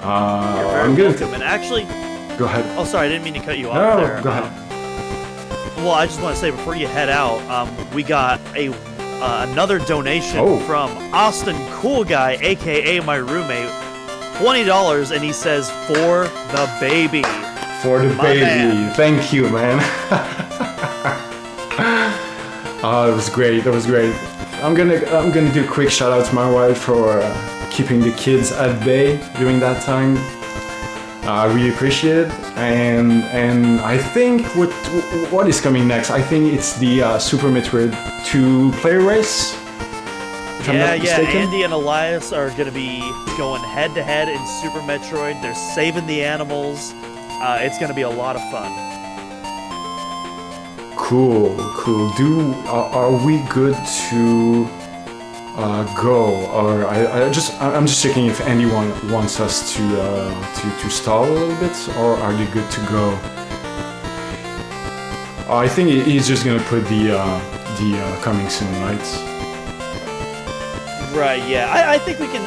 I'm gonna welcome. And actually, go ahead. oh sorry, I didn't mean to cut you off No, there. go ahead. Well, I just want to say before you head out, we got another donation from Austin Cool Guy, aka my roommate, $20, and he says for the baby. For the My baby. man. Thank you, man. Oh, it was great. That was great. I'm gonna do a quick shout out to my wife for keeping the kids at bay during that time. I really appreciate it. And I think what is coming next? I think it's the Super Metroid II player race. If I'm not mistaken. Andy and Elias are going to be going head to head in Super Metroid. They're saving the animals. It's going to be a lot of fun. Cool. Are we good to go? Or I'm just checking if anyone wants us to stall a little bit, or are they good to go? I think he's just gonna put the coming soon, right? Right. Yeah. I think we can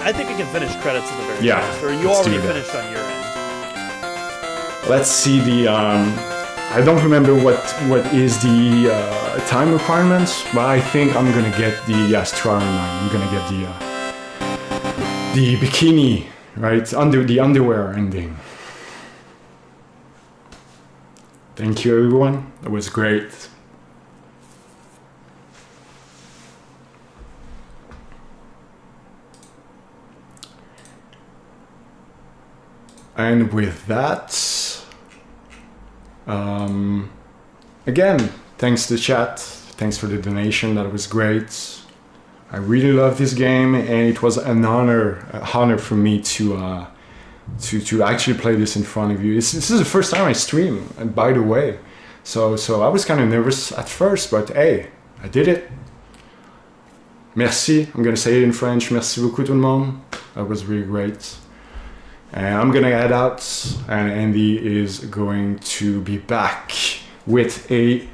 finish credits at the very first. Or you let's already do that. finished on your end. Let's see the. I don't remember what is the time requirements, but I think I'm gonna get the Astral 9. I'm gonna get the bikini, right? The underwear ending. Thank you, everyone. That was great. And with that, again, thanks to the chat. Thanks for the donation. That was great. I really love this game, and it was an honor for me to actually play this in front of you. This is the first time I stream, and by the way, so I was kind of nervous at first, but hey, I did it. Merci. I'm gonna say it in French. Merci beaucoup tout le monde. That was really great. And I'm gonna head out, and Andy is going to be back with a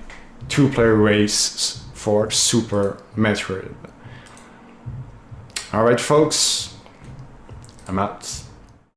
2-player race for Super Metroid. Alright folks, I'm out.